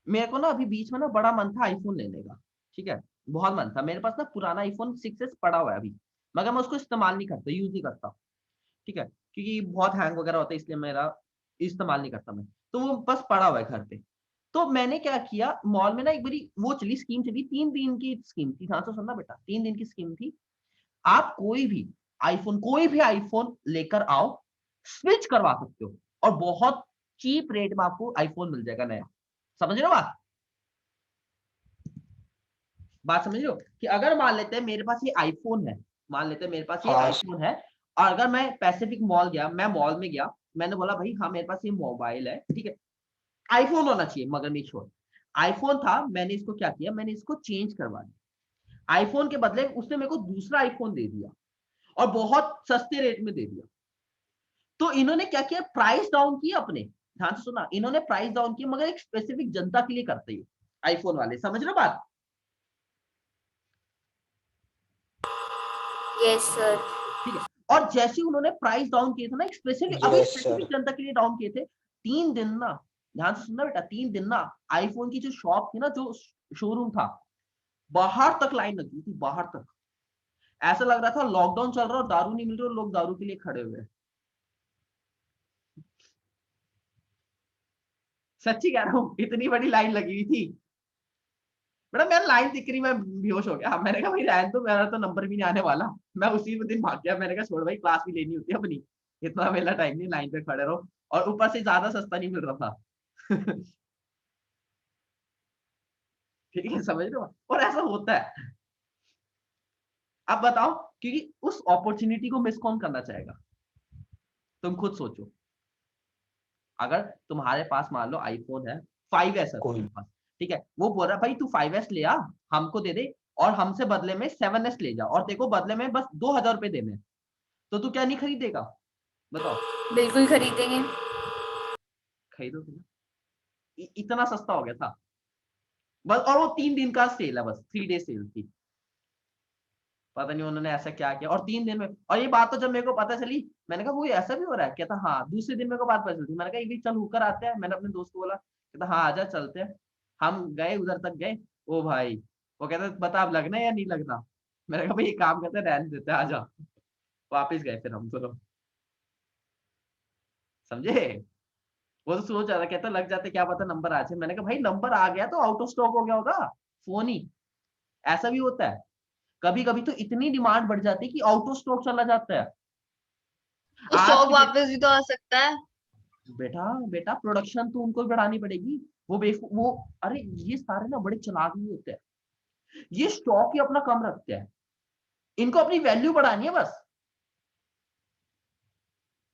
Speaker 1: मेरे को ना अभी बीच में ना बड़ा मन था आईफोन लेने का, ठीक है, बहुत मन था। मेरे पास ना पुराना आईफोन 6s पड़ा हुआ है अभी, मगर मैं उसको इस्तेमाल नहीं करता, यूज नहीं करता, ठीक है, क्योंकि बहुत हैंग वगैरह होता है, इसलिए मेरा इस्तेमाल नहीं करता मैं, तो वो बस पड़ा हुआ है घर पे। तो मैंने क्या किया, मॉल में ना एक बड़ी वो चली स्कीम, चली 3 दिन की स्कीम थी, ध्यान से सुनना बेटा, 3 दिन की स्कीम थी। आप कोई भी आईफोन लेकर आओ, स्विच करवा सकते हो, और बहुत चीप रेट में आपको आईफोन मिल जाएगा नया। समझ रहे हो बात समझ रहे हो, कि अगर मान लेते हैं मेरे पास ये आईफोन है, मान लेते हैं मेरे पास ये
Speaker 7: हाँ।
Speaker 1: आईफोन है, और अगर मैं पैसिफिक मॉल गया, मैं मॉल में गया, मैंने बोला भाई हाँ मेरे पास ये मोबाइल है, ठीक है, आईफोन होना चाहिए, मगर मेक श्योर आईफोन था, मैंने इसको क्या किया, मैंने इसको चेंज करवा दिया, आईफोन के बदले उसने मेरे को दूसरा आईफोन दे दिया, और बहुत सस्ते रेट में दे दिया। तो इन्होंने क्या किया, प्राइस डाउन किया अपने, ध्यान से सुना, इन्होंने प्राइस डाउन किया, मगर एक स्पेसिफिक जनता के लिए करते हैं आईफोन वाले, समझ रहे हो बात।
Speaker 8: Yes sir.
Speaker 1: ठीक है, और जैसे उन्होंने प्राइस डाउन किए थे ना, स्पेसिफिक अभी
Speaker 7: Yes,
Speaker 1: स्पेसिफिक
Speaker 7: sir.
Speaker 1: जनता के लिए डाउन किए थे, 3 दिन ना, ध्यान से सुनना बेटा, 3 दिन ना आईफोन की जो शॉप थी ना, जो शोरूम था, बाहर तक लाइन लगी थी, बाहर तक, ऐसा लग रहा था लॉकडाउन चल रहा है और दारू नहीं मिल रही और लोग दारू के लिए खड़े हुए हैं। सच्ची कह रहा हूँ, इतनी बड़ी लाइन लगी हुई थी बेटा, मैं लाइन दिख रही, मैं बेहोश हो गया। मैंने कहा भाई रहने तो, मेरा तो नंबर भी नहीं आने वाला, मैं उसी दिन भाग गया। मैंने कहा छोड़ भाई, क्लास भी लेनी होती है अपनी, इतना मेरा टाइम नहीं लाइन पे खड़े रहो, और ऊपर से ज्यादा सस्ता नहीं मिल रहा था। ठीक है, समझ रहे हो, और ऐसा होता है। अब बताओ, क्योंकि उस अपॉर्चुनिटी को मिस कौन करना चाहेगा, तुम खुद सोचो। अगर तुम्हारे पास मान लो आईफोन है 5s है
Speaker 7: कोई।
Speaker 1: तुम्हारे पास, ठीक है, वो बोल रहा है भाई तू 5s ले आ, हमको दे दे, और हमसे बदले में 7s ले जा, और तेरे को बदले में बस 2000 रुपए देने हैं, तो तू क्या नहीं खरीदेगा, बताओ।
Speaker 8: बिल्कुल खरीदेंगे।
Speaker 1: खरीदोगे ना, इतना सस्ता हो गया था बस, और वो 3 दिन का सेल है, बस 3 डे सेल थी। पता नहीं उन्होंने ऐसा क्या किया, और 3 दिन में, और ये बात तो जब मेरे को पता चली, मैंने कहा वो ऐसा भी हो रहा है, कहता हाँ, दूसरे दिन मेरे को बात पता चली, मैंने कहा एक दिन चल होकर आते हैं, मैंने अपने दोस्त को बोला, कहता हाँ आजा चलते हैं। हम गए उधर तक गए, ओ भाई, वो कहता बता अब लगना है या नहीं लगना, मैंने कहा भाई एक काम करते हैं, रहने देते हैं, आजा। वापिस गए फिर हम दोनों, समझे। वो तो सोच रहा था, कहता लग जाते क्या पता नंबर आ जाए, मैंने कहा भाई नंबर आ गया तो आउट ऑफ स्टॉक हो गया होगा फोन ही, ऐसा भी होता है। कभी कभी तो इतनी डिमांड बढ़ जाती है कि आउट ऑफ स्टॉक चला जाता है।
Speaker 2: तो
Speaker 1: आज
Speaker 2: स्टॉक
Speaker 1: की
Speaker 2: वापस भी तो आ सकता है।
Speaker 1: बेटा बेटा प्रोडक्शन तो उनको भी बढ़ानी पड़ेगी, वो अरे ये सारे ना बड़े चालाक नहीं होते हैं, ये स्टॉक ही अपना कम रखते हैं, इनको अपनी वैल्यू बढ़ानी है बस।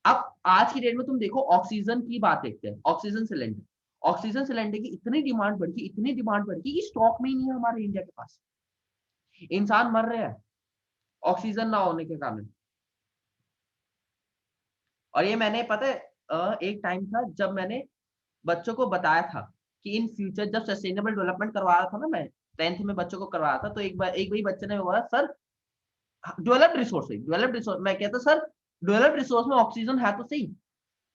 Speaker 1: अब आज की डेट में तुम देखो, ऑक्सीजन की बात देखते हैं, ऑक्सीजन सिलेंडर की इतनी डिमांड बढ़ गई, इतनी डिमांड बढ़ गई कि स्टॉक में ही नहीं है हमारे इंडिया के पास, इंसान मर रहे हैं ऑक्सीजन ना होने के कारण। और ये मैंने पता है एक टाइम था जब मैंने बच्चों को बताया था कि इन फ्यूचर, जब सस्टेनेबल डेवलपमेंट करवा रहा था ना मैं 10th में बच्चों को करवाया था, तो एक भाई बच्चे ने बोला सर डेवलप्ड रिसोर्स, मैं कहता सर डेवलप्ड रिसोर्स में ऑक्सीजन है तो सही,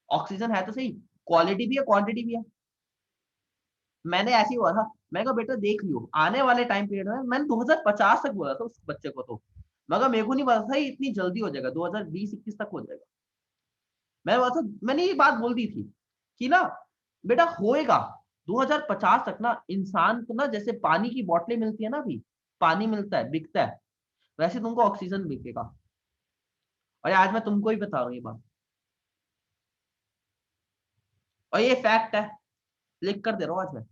Speaker 1: ऑक्सीजन है तो सही, क्वालिटी भी है क्वांटिटी भी है। मैंने ऐसे ही हुआ था, मैं कहा बेटा देख लियो आने वाले टाइम पीरियड में, मैंने 2050 तक बोला था उस बच्चे को, तो मगर मेरे को नहीं पता था इतनी जल्दी हो जाएगा, 2020-21 तक हो जाएगा। मैंने ये बात बोल दी थी कि ना बेटा होएगा 2050 तक ना, इंसान को ना जैसे पानी की बोतलें मिलती है ना, अभी पानी मिलता है बिकता है, वैसे तुमको ऑक्सीजन बिकेगा। और आज मैं तुमको ही बता रहा हूँ ये बात, और ये फैक्ट है, लिख कर दे रहा हूँ आज मैं।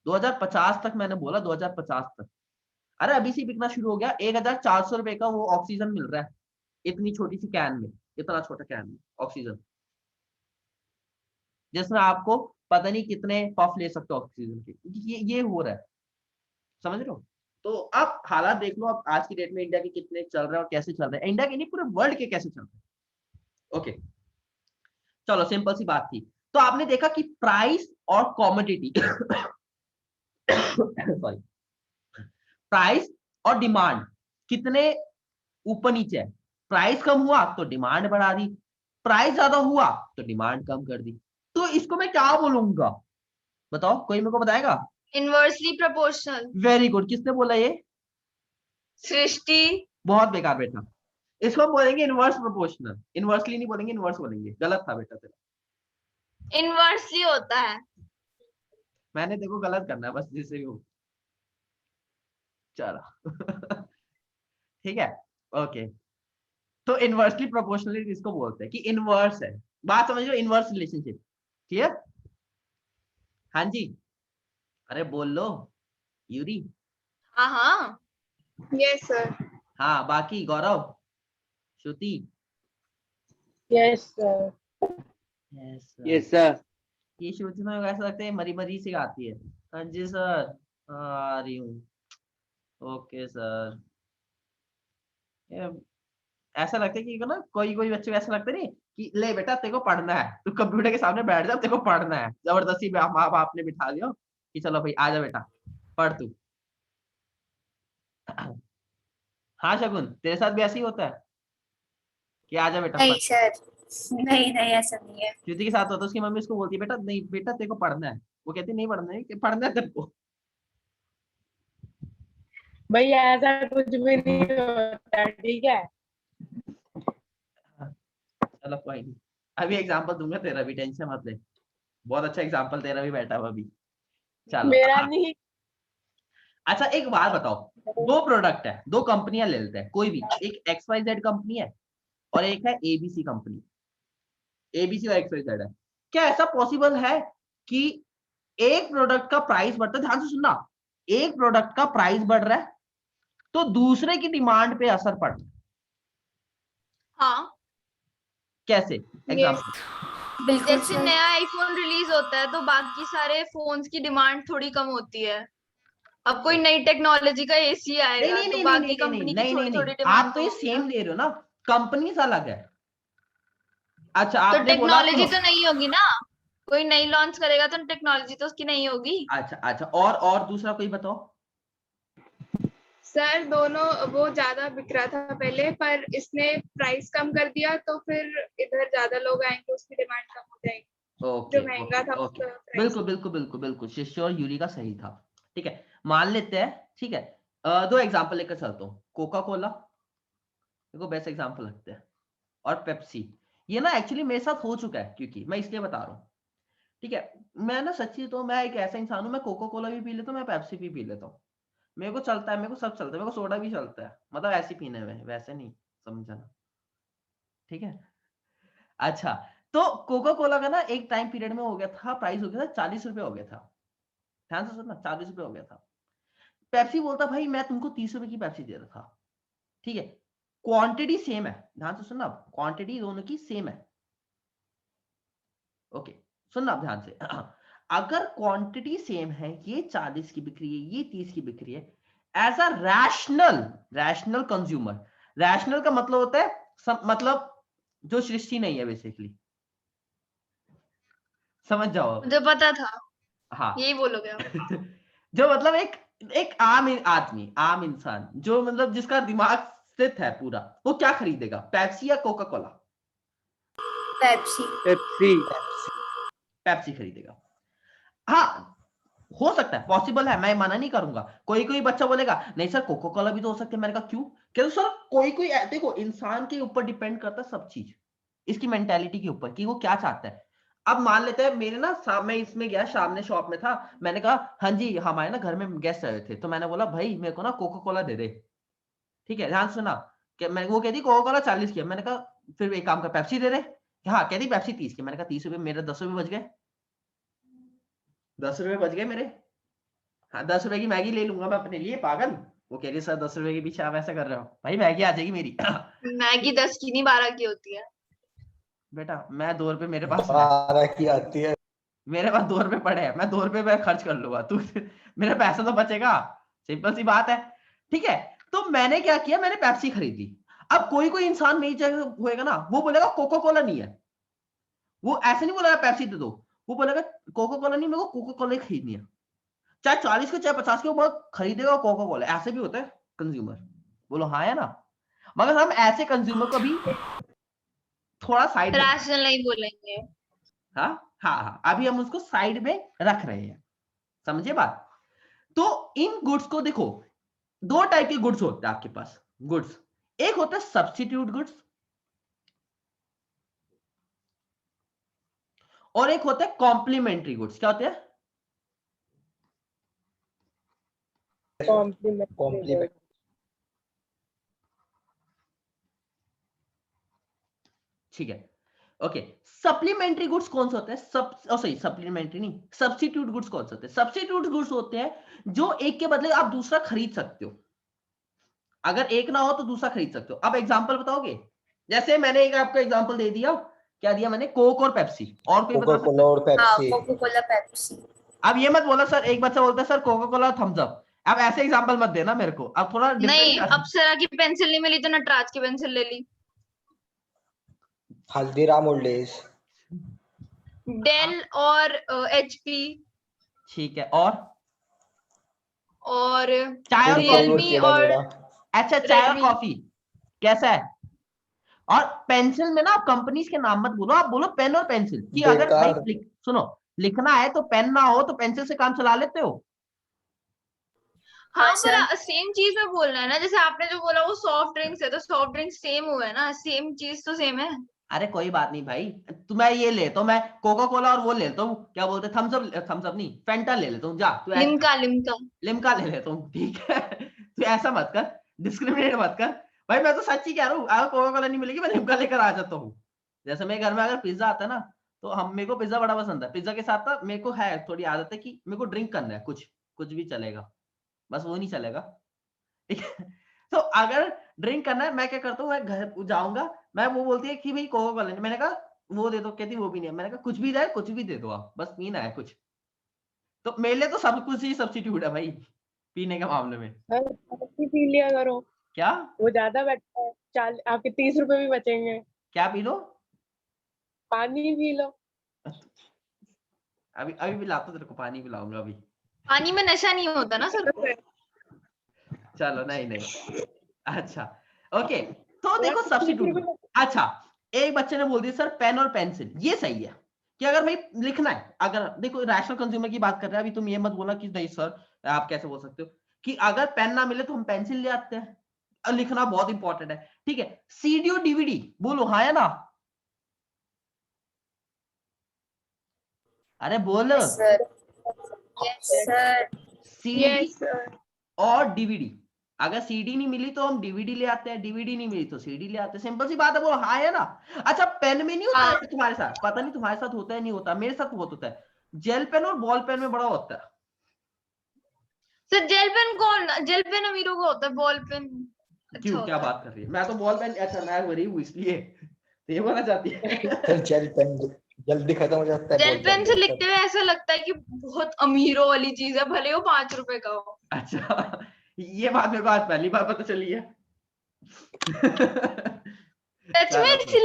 Speaker 1: 2050 तक मैंने बोला, 2050 तक, अरे अभी से बिकना शुरू हो गया। 1400 रुपए का वो ऑक्सीजन मिल रहा है, इतनी छोटी सी कैन में, इतना छोटा कैन में ऑक्सीजन, जिसमें आपको पता नहीं कितने पफ ले सकते हो ऑक्सीजन के, ये हो रहा है, समझ रहे हो। तो अब हालात देख लो, अब आज की डेट में इंडिया के कितने चल रहे हैं और कैसे चल रहे हैं, इंडिया के नहीं पूरे वर्ल्ड के कैसे चल रहे हैं। ओके चलो सिंपल सी बात थी। तो आपने देखा कि प्राइस और कॉमोडिटी सॉरी, प्राइस और डिमांड कितने ऊपर नीचे है। प्राइस कम हुआ तो डिमांड बढ़ा दी, प्राइस ज्यादा हुआ तो डिमांड कम कर दी। तो इसको मैं क्या बोलूंगा बताओ, कोई मेरे को बताएगा।
Speaker 2: Inversely proportional.
Speaker 1: वेरी गुड, किसने बोला ये?
Speaker 2: सृष्टि।
Speaker 1: बहुत बेकार बेटा, इसको हम बोलेंगे इनवर्स प्रोपोर्शनल, इनवर्सली नहीं बोलेंगे, इनवर्स बोलेंगे। गलत था बेटा तेरा,
Speaker 2: इनवर्सली होता है।
Speaker 1: मैंने देखो गलत करना है बस, जिससे भी हो। चलो ठीक है ओके। तो इनवर्सली प्रोपोर्शनली इसको बोलते हैं कि इनवर्स है, बात समझ लो, इनवर्स रिलेशनशिप। क्लियर? हाँ जी, अरे बोल लो यूरी।
Speaker 2: हाँ हाँ
Speaker 5: Yes, sir.
Speaker 1: हाँ बाकी गौरव, श्रुति।
Speaker 5: Yes, sir.
Speaker 6: Yes, sir.
Speaker 1: ये श्रुति में ऐसा लगता है मरी मरी से आती है। हाँ जी सर, आ रही हूँ। ओके सर, ऐसा लगता है कि ना कोई कोई बच्चे को ऐसा लगता नहीं कि ले बेटा तेरे को पढ़ना है, तू कंप्यूटर के सामने बैठ जा, तेरे को पढ़ना है, जबरदस्ती माँ बाप ने बिठा दिया कि चलो भाई आजा बेटा पढ़ तू। हाँ शगुन, तेरे साथ भी ऐसे ही होता है कि आजा बेटा
Speaker 8: नहीं
Speaker 1: पढ़।
Speaker 8: सर, नहीं नहीं ऐसा नहीं है।
Speaker 1: श्रुति के साथ होता है, उसकी मम्मी उसको बोलती है बेटा नहीं बेटा तेरे को पढ़ना है, वो कहती नहीं पढ़ना है, कि पढ़ना है तेरे को।
Speaker 5: भैया ऐसा कुछ भी नहीं होता, ठीक है।
Speaker 1: चलो कोई नहीं, अभी एग्जांपल दूंगा तेरा भी, टेंशन मत ले, बहुत अच्छा एग्जांपल तेरा भी बैठा हुआ अभी। चलो
Speaker 5: मेरा नहीं।
Speaker 1: अच्छा एक बात बताओ, दो प्रोडक्ट है, दो कंपनियां ले लेते हैं कोई भी, एक XYZ कंपनी है और एक है ABC कंपनी। ABC और XYZ है, क्या ऐसा पॉसिबल है कि एक प्रोडक्ट का प्राइस बढ़ता है, ध्यान से सुनना, एक प्रोडक्ट का प्राइस बढ़ रहा है तो दूसरे की डिमांड पे असर पड़ रहा है?
Speaker 2: हाँ।
Speaker 1: कैसे? एग्जांपल।
Speaker 8: बिल्कुल
Speaker 2: जैसे
Speaker 8: सर।
Speaker 2: नया आईफोन रिलीज होता है तो बाकी सारे फोन्स की डिमांड थोड़ी कम होती है। अब कोई नई टेक्नोलॉजी का एसी आएगा
Speaker 1: नहीं
Speaker 2: तो
Speaker 1: नहीं
Speaker 2: बाकी
Speaker 1: नहीं
Speaker 2: कंपनी की
Speaker 1: नहीं
Speaker 2: थोड़ी
Speaker 1: नहीं
Speaker 2: थोड़ी
Speaker 1: नहीं,
Speaker 2: डिमांड
Speaker 1: आप तो ये सेम ले रहे हो ना, कंपनीज अलग है। अच्छा
Speaker 2: तो
Speaker 1: आपने बोला
Speaker 2: टेक्नोलॉजी तो नहीं होगी ना, कोई नई लॉन्च करेगा तो टेक्नोलॉजी तो उसकी नहीं होगी।
Speaker 1: अच्छा अच्छा, और दूसरा कोई बताओ।
Speaker 5: सर दोनों वो ज्यादा बिक रहा था पहले, पर इसने प्राइस कम कर दिया तो फिर इधर ज्यादा लोग आएंगे, उसकी डिमांड कम हो जाएगी।
Speaker 1: ओके
Speaker 5: जो महंगा था
Speaker 1: ओके,
Speaker 5: उसका प्राइस।
Speaker 1: बिल्कुल बिल्कुल बिल्कुल बिल्कुल, शिष्य और यूरी का सही था। ठीक है मान लेते हैं, ठीक है दो एग्जांपल लेकर चलता हूँ, कोका कोला देखो बेस्ट एग्जांपल लगते हैं, और पेप्सी। ये ना एक्चुअली मेरे साथ हो चुका है, क्योंकि मैं इसलिए बता रहा हूँ, ठीक है। मैं ना सच्ची तो मैं एक ऐसा इंसान हूँ, मैं कोका कोला भी पी लेता हूँ, मैं पेप्सी भी पी लेता हूँ, मेरे को चलता है, मेरे को सब चलता है, मेरे को सोडा भी चलता है, मतलब ऐसे पीने में, वैसे नहीं, समझना, ठीक है। अच्छा तो कोका कोला का ना एक टाइम पीरियड में हो गया था, प्राइस हो गया था 40 रुपए हो गया था, ध्यान से सुनना, 40 रुपए हो गया था। पेप्सी बोलता भाई मैं तुमको 30 रुपए की पेप्सी दे रहा था, ठीक है, क्वांटिटी सेम है, ध्यान से सुनना, क्वांटिटी दोनों की सेम है। ओके सुनना ध्यान से, अगर क्वांटिटी सेम है, ये 40 की बिक्री है, ये 30 की बिक्री है, as a rational consumer, rational का मतलब होता है मतलब जो सृष्टि नहीं है बेसिकली, समझ जाओ।
Speaker 2: मुझे पता था
Speaker 1: हाँ
Speaker 2: यही बोलोगे आप।
Speaker 1: जो मतलब एक आम आदमी, आम इंसान, जो मतलब जिसका दिमाग स्थित है पूरा, वो क्या खरीदेगा, पेप्सी या Coca Cola?
Speaker 8: Pepsi.
Speaker 6: Pepsi.
Speaker 1: Pepsi खरीदेगा। हाँ हो सकता है, पॉसिबल है, मैं मना नहीं करूंगा। कोई कोई बच्चा बोलेगा नहीं सर कोका कोला भी तो हो सकता है, मैंने कहा क्यों? क्यों सर कोई कोई देखो इंसान के ऊपर डिपेंड करता है सब चीज, इसकी मेंटेलिटी के ऊपर कि वो क्या चाहता है। अब मान लेते हैं मेरे ना मैं इसमें गया, सामने शॉप में था, मैंने कहा हाँ जी हमारे ना घर में गेस्ट आए थे, तो मैंने बोला भाई मेरे को ना कोका कोला दे दे, ठीक है, ध्यान सुना, कि मैं वो कहती कोका कोला 40 की है, मैंने कहा फिर एक काम कर पेप्सी दे दे, हाँ कहती पेप्सी 30 की, मैंने कहा 30 रुपए, मेरे 10 रुपए बच गए, 10 रुपए बच गए मेरे। हाँ 10 रुपए की मैगी ले लूंगा मैं अपने लिए, पागल। वो कह रही सर 10 रुपए के पीछे आप ऐसा कर रहे हो, भाई मैगी आ जाएगी मेरी।
Speaker 2: मैगी 10 की नहीं 12 की होती है।
Speaker 1: बेटा मैं 2 रुपए मेरे पास है।
Speaker 7: 12 की आती है।
Speaker 1: मेरे पास 2 रुपए पड़े हैं, मैं 2 रुपए मैं खर्च कर लूंगा, तू मेरा पैसा तो बचेगा, सिंपल सी बात है। ठीक है, तो मैंने क्या किया, मैंने पेप्सी खरीदी। अब कोई कोई इंसान मेरी जगह होएगा ना, वो बोलेगा कोका कोला नहीं है, वो ऐसे नहीं बोलेगा पेप्सी दे दो, वो बोलेगा कोका कोला नहीं, मेरे को कोका कोला ही खरीदनी है, चाहे 40 के चाहे 50 के, वो खरीदेगा कोका कोला। ऐसे भी होता है कंज्यूमर, बोलो हाँ है ना। मगर हम ऐसे कंज्यूमर को भी थोड़ा साइड में,
Speaker 2: रैशनल नहीं बोलेंगे।
Speaker 1: हाँ हाँ हाँ, अभी हम उसको साइड में रख रहे हैं, समझे बात। तो इन गुड्स को देखो, 2 टाइप के गुड्स होते हैं आपके पास। गुड्स, एक होता है सब्स्टिट्यूट गुड्स और एक होता है कॉम्प्लीमेंट्री गुड्स। क्या होते हैं?
Speaker 7: कॉम्प्लीमेंट।
Speaker 1: ठीक है, ओके। सप्लीमेंट्री गुड्स कौन से होते हैं? सॉरी सप्लीमेंट्री नहीं, सब्स्टिट्यूट गुड्स कौन से होते हैं? सब्स्टिट्यूट गुड्स होते हैं जो एक के बदले आप दूसरा खरीद सकते हो, अगर एक ना हो तो दूसरा खरीद सकते हो। अब एग्जांपल बताओगे? जैसे मैंने एक आपको एग्जांपल दे दिया, क्या दिया मैंने? कोक और पेप्सी। और कोई बता
Speaker 7: कोका
Speaker 1: सकता
Speaker 7: कोला और
Speaker 8: हाँ
Speaker 7: पेप्सी।
Speaker 8: Coca Cola Pepsi.
Speaker 1: अब ये मत बोला सर, एक बच्चा बोलता है sir Coca Cola Thums Up. अब ऐसे एग्जांपल मत देना मेरे को, अब थोड़ा
Speaker 2: नहीं,
Speaker 1: different-
Speaker 2: अप्सरा की पेंसिल नहीं मिली तो नटराज की पेंसिल ले ली।
Speaker 7: Haldiram old age.
Speaker 2: डेल और एचपी
Speaker 1: ठीक है, और चाय और
Speaker 2: रियलमी और
Speaker 1: अच्छा, चाय और
Speaker 2: Redmi।
Speaker 1: कॉफी कैसा है? और पेंसिल में ना आप कंपनीज के नाम मत बोलो, आप बोलो पेन और पेंसिल। कि अगर भाई सुनो, लिखना है तो पेन ना हो तो पेंसिल से काम चला लेते हो।
Speaker 2: हाँ,
Speaker 8: सर।
Speaker 2: पर सेम चीज में बोलना है ना, जैसे आपने जो बोला वो सॉफ्ट ड्रिंक्स है तो सॉफ्ट ड्रिंक्स सेम हुआ है ना, सेम चीज तो सेम है।
Speaker 1: अरे कोई बात नहीं भाई, तुम्हें ये ले तो मैं कोका कोला और वो ले लेता हूँ, क्या बोलते, थम्स अप नहीं, फेंटा ले लेता हूँ। जा तू
Speaker 2: लिम्का लिम्का
Speaker 1: लिम्का ले लेता हूँ, ठीक है। तू ऐसा मत कर, डिस्क्रिमिनेट मत कर भाई, मैं तो सच ही कह रहा हूँ। अगर कोका कोला नहीं मिलेगी मैं लिम्का लेकर आ जाता हूँ। जैसे मेरे घर में अगर पिज्जा आता है ना, तो हम, मेरे को पिज्जा बड़ा पसंद है, पिज्जा के साथ ना मेरे को है थोड़ी आदत है कि मेरे को ड्रिंक करना है, कुछ भी चलेगा, बस वो नहीं चलेगा, ठीक है। तो अगर ड्रिंक करना है, मैं क्या करता हूँ, मैं घर जाऊंगा, मैं वो बोलती है कि भाई कोका कोला नहीं, मैंने कहा वो दे दो, कहती वो भी नहीं है, मैंने कहा कुछ भी जाए, कुछ भी दे दो आप, बस पीना है कुछ। तो मेरे लिए तो सब कुछ ही सब्स्टिट्यूट है भाई, पीने के मामले में।
Speaker 9: पेप्सी पी लिया करो,
Speaker 1: क्या?
Speaker 9: वो ज्यादा बेटर है। आपके 30 रुपए भी बचेंगे।
Speaker 1: क्या पी लो?
Speaker 9: पानी पी लो।
Speaker 1: अभी अभी पिलाता हूं तेरे को, पानी पिलाऊंगा अभी।
Speaker 2: पानी में नशा नहीं होता ना सर।
Speaker 1: चलो नहीं, अच्छा ओके। तो देखो सब्स्टिट्यूट, अच्छा एक बच्चे ने बोल दिया सर पेन और पेंसिल, ये सही है कि अगर भाई लिखना है, अगर देखो रैशनल कंज्यूमर की बात कर रहे हैं, अभी तुम ये मत बोला कि नहीं सर आप कैसे बोल सकते हो कि अगर पेन ना मिले तो हम पेंसिल ले आते हैं, और लिखना बहुत इंपॉर्टेंट है, ठीक है। सीडी और डीवीडी, बोलो हाँ या ना? अरे बोलो।
Speaker 8: Sir yes sir.
Speaker 1: सीडी और डीवीडी, अगर सीडी नहीं मिली तो हम डीवीडी ले आते हैं, डीवीडी नहीं मिली तो सीडी ले आते हैं, सिंपल सी बात है, बोलो हाँ है ना? अच्छा पेन में नहीं होता है तुम्हारे साथ, पता नहीं तुम्हारे साथ होता है नहीं होता, मेरे साथ बहुत होता है, जेल पेन और बॉल पेन में बड़ा होता है।
Speaker 2: सर जेल पेन कौन, जेल पेन अमीरों को होता है, बॉल पेन
Speaker 1: क्यों, क्या बात कर रही है? मैं तो बॉल पेन, अच्छा मैं गरीब हूँ इसलिए तो ये बोलना चाहती है।
Speaker 7: जेल पेन जल्दी खत्म हो जाता है।
Speaker 2: जेल पेन से लिखते हुए ऐसा लगता है कि बहुत अमीरों वाली चीज है, भले वो 5 रुपए का हो।
Speaker 1: अच्छा ये बात मेरे को आज पहली बार पता चली है।
Speaker 2: सच में, इसलिए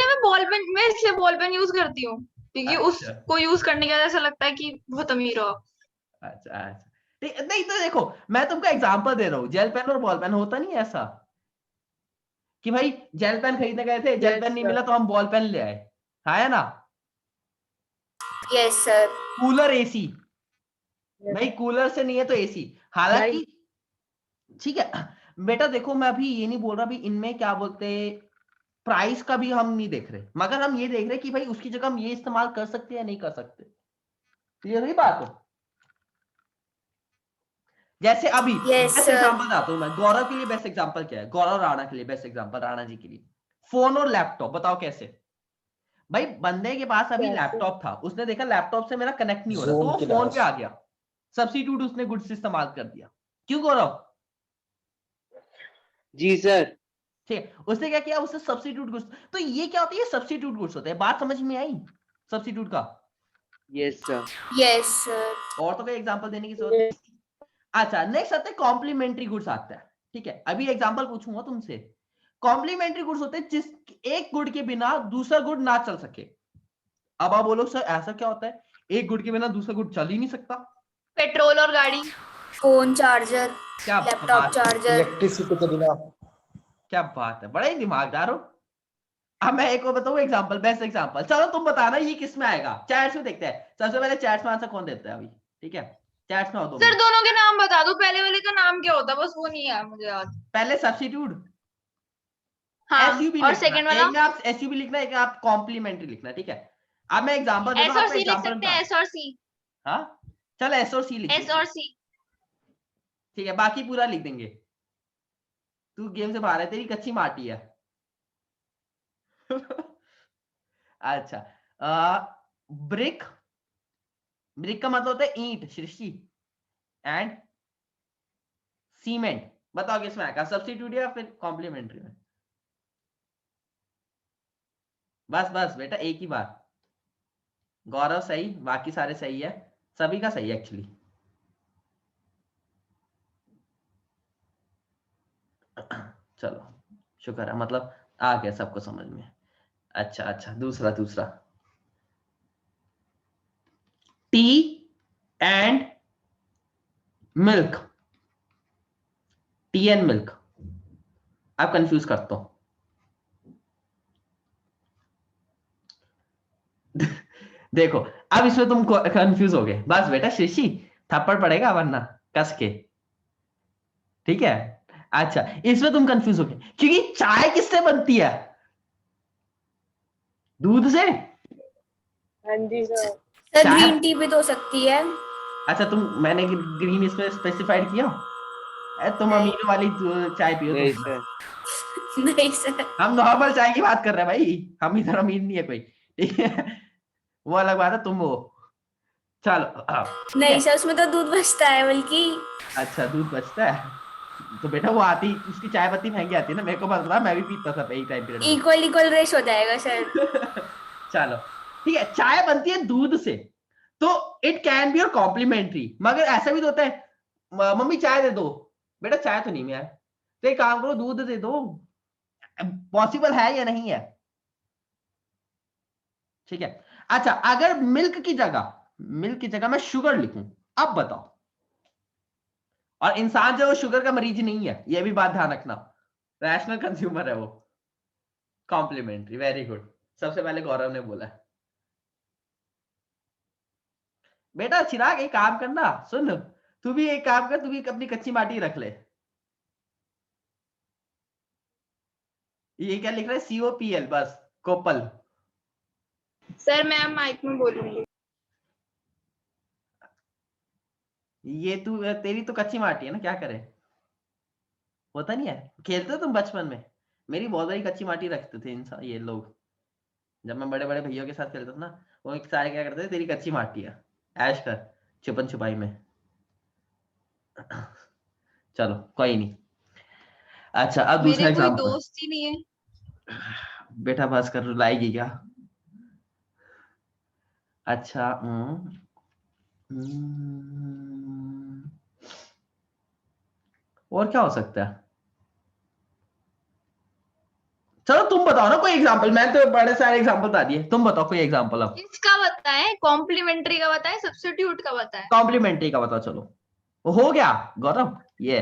Speaker 2: मैं इसलिए बॉल पेन यूज करती हूँ, क्योंकि उसको यूज करने के बाद ऐसा लगता है कि बहुत अमीर हो।
Speaker 1: अच्छा नहीं तो देखो मैं तुमको एग्जांपल दे रहा हूँ, जेल पेन और बॉल पेन होता नहीं ऐसा कि भाई जेल पेन खरीदने गए थे, जेल पेन नहीं मिला तो हम बॉल पेन ले आए, है ना?
Speaker 8: Yes sir.
Speaker 1: कूलर एसी, भाई कूलर से नहीं है तो एसी, हालांकि ठीक है बेटा देखो, मैं अभी ये नहीं बोल रहा, अभी इनमें क्या बोलते प्राइस का भी हम नहीं देख रहे, मगर हम ये देख रहे कि भाई उसकी जगह हम ये इस्तेमाल कर सकते हैं या नहीं कर सकते, क्लियर है बात? जैसे अभी बेस्ट एग्जांपल आता हूं मैं, गौरव के लिए बेस्ट एग्जांपल क्या है? गौरव राणा के लिए बेस्ट एग्जांपल, राणा जी के लिए फोन और लैपटॉप, बताओ कैसे? भाई बंदे के पास अभी लैपटॉप था, उसने देखा लैपटॉप से मेरा कनेक्ट नहीं हो रहा, तो वो फोन पे आ गया, सब्स्टिट्यूट उसने गुड्स इस्तेमाल कर दिया। क्यों गौरव?
Speaker 6: जी सर।
Speaker 1: ठीक है, उसने क्या किया, उसने सब्स्टिट्यूट गुड्स। तो ये क्या होता है? ये सब्स्टिट्यूट गुड्स होते हैं, बात समझ में आई सब्स्टिट्यूट का?
Speaker 6: Yes, sir.
Speaker 8: Yes, sir.
Speaker 1: और तो कोई एग्जांपल देने की जरूरत नहीं। अच्छा, नेक्स्ट आता है कॉम्प्लीमेंट्री गुड्स आता है। ठीक है, अभी एग्जांपल पूछूंगा तुमसे। कॉम्प्लीमेंट्री गुड्स होते हैं जिस एक गुड के बिना दूसरा गुड ना चल सके। अब आप बोलो सर ऐसा क्या होता है, एक गुड के बिना दूसरा गुड चल ही नहीं सकता?
Speaker 2: पेट्रोल और गाड़ी।
Speaker 8: फोन चार्जर,
Speaker 1: क्या
Speaker 8: लैपटॉप
Speaker 1: बात,
Speaker 8: चार्जर।
Speaker 7: इलेक्ट्रिसिटी के बिना।
Speaker 1: क्या बात है, बड़ा ही दिमागदार हो। अब मैं एक और बताऊं एग्जांपल, बेस्ट एग्जांपल। चलो तुम बताना ये किस में आएगा। चैट्स में देखते हैं, सबसे पहले चैट्स में आंसर कौन देता है अभी। ठीक है, चैट्स में आओ दो
Speaker 2: सर
Speaker 1: मिनट।
Speaker 2: दोनों के नाम बता दो, पहले वाले का नाम क्या होता है, बस वो नहीं है मुझे याद।
Speaker 1: पहले सब्स्टिट्यूट,
Speaker 2: हाँ,
Speaker 1: एसयूबी
Speaker 2: और
Speaker 1: लिखना,
Speaker 2: सेकंड वाला
Speaker 1: एक में आप एसयूबी लिखना, एक में आप कॉम्प्लीमेंट्री लिखना। ठीक है, अब मैं एग्जांपल देता
Speaker 2: एस
Speaker 1: हूं,
Speaker 2: और
Speaker 1: आपको
Speaker 2: सी लिख
Speaker 1: एग्जांपल
Speaker 2: सकते हैं, एस और सी।
Speaker 1: हाँ चलो एस और सी लिख
Speaker 2: एस
Speaker 1: देंगे।
Speaker 2: और सी।
Speaker 1: ठीक है, बाकी पूरा लिख देंगे। तू गेम से बाहर है, तेरी कच्ची माटी है। अच्छा, ब्रिक, ब्रिक का मतलब होता है ईंट, सृष्टि, एंड सीमेंट। बताओ किसमें आएगा, सब्स्टिट्यूट या फिर कॉम्प्लीमेंट्री में? बस बस बेटा एक ही बार। गौरव सही, बाकी सारे सही है, सभी का सही है एक्चुअली। चलो शुक्र है, मतलब आ गया सबको समझ में। अच्छा अच्छा, दूसरा दूसरा, T and milk, T and milk, आप कंफ्यूज करता हूं। देखो अब इसमें तुम कंफ्यूज हो गए, बस बेटा शीशी थप्पड़ पड़ेगा वरना कस के। ठीक है, अच्छा इसमें तुम कंफ्यूज हो गए क्योंकि चाय किससे बनती है? दूध से।
Speaker 9: हाँ जी सर।
Speaker 8: सर
Speaker 1: चाय,
Speaker 8: ग्रीन टी भी तो हो सकती है।
Speaker 1: अच्छा तुम, मैंने ग्रीन इसमें स्पेसिफाइड किया। तुम
Speaker 8: नहीं।
Speaker 1: अमीनो वाली चाय पियो
Speaker 6: नहीं,
Speaker 1: तुम।
Speaker 6: sir.
Speaker 8: नहीं सर।
Speaker 1: हम नॉर्मल चाय की बात कर रहे हैं भाई, हम इधर अमीर नहीं है कोई। ठीक है, वो अलग बात है, तुम वो। चलो ठीक
Speaker 8: नहीं
Speaker 1: है।
Speaker 8: सर, उसमें तो दूध बचता है बल्कि।
Speaker 1: अच्छा दूध बचता है, तो बेटा वो आती, उसकी चाय पत्ती महंगी आती है ना, मेरे को पता था, मैं भी पीता था एक टाइम पीरियड में।
Speaker 8: इक्वल इक्वल रेस हो जाएगा सर।
Speaker 1: चलो ठीक है, चाय बनती है दूध से, तो इट कैन बी और कॉम्प्लीमेंट्री। मगर ऐसा भी तो होता है, मम्मी चाय दे दो, बेटा चाय तो नहीं में यार, तो एक काम करो दूध दे दो। पॉसिबल है या नहीं है? ठीक है, अच्छा अगर मिल्क की जगह, मिल्क की जगह मैं शुगर लिखूं, अब बताओ। और इंसान जो है वो शुगर का मरीज नहीं है, ये भी बात ध्यान रखना, रैशनल कंज्यूमर है वो। कॉम्प्लीमेंट्री, वेरी गुड, सबसे पहले गौरव ने बोला। बेटा चिराग एक काम करना, सुन, तू भी एक काम कर, तू भी अपनी कच्ची माटी रख ले। ये क्या लिख रहा है, COPL, बस कोपल।
Speaker 5: सर मैं अब माइक में बोलूंगी।
Speaker 1: ये तू, तेरी तो कच्ची माटी है ना, क्या करे, होता नहीं है, खेलते हो तुम बचपन में, मेरी बहुत बड़ी कच्ची माटी रखते थे इंसान ये लोग, जब मैं बड़े बड़े भैया के साथ खेलता था ना, वो एक सारे क्या करते थे, तेरी कच्ची माटी है, ऐश कर छुपन छुपाई में। चलो कोई नहीं। अच्छा अब दूसरा
Speaker 2: मेरे कोई
Speaker 1: एग्जाम्पल।
Speaker 2: दोस्त ही नहीं है।
Speaker 1: बेटा बस कर, रुलाएगी क्या? अच्छा और क्या हो सकता है? चलो तुम बताओ ना कोई एग्जांपल, मैं तो बड़े सारे एग्जांपल बता दिए, तुम बताओ कोई एग्जांपल। अब
Speaker 2: इसका बताएं, कॉम्प्लीमेंट्री का बताएं, सब्स्टिट्यूट का बताएं।
Speaker 1: कॉम्प्लीमेंट्री का बताओ। चलो हो गया गौरव, ये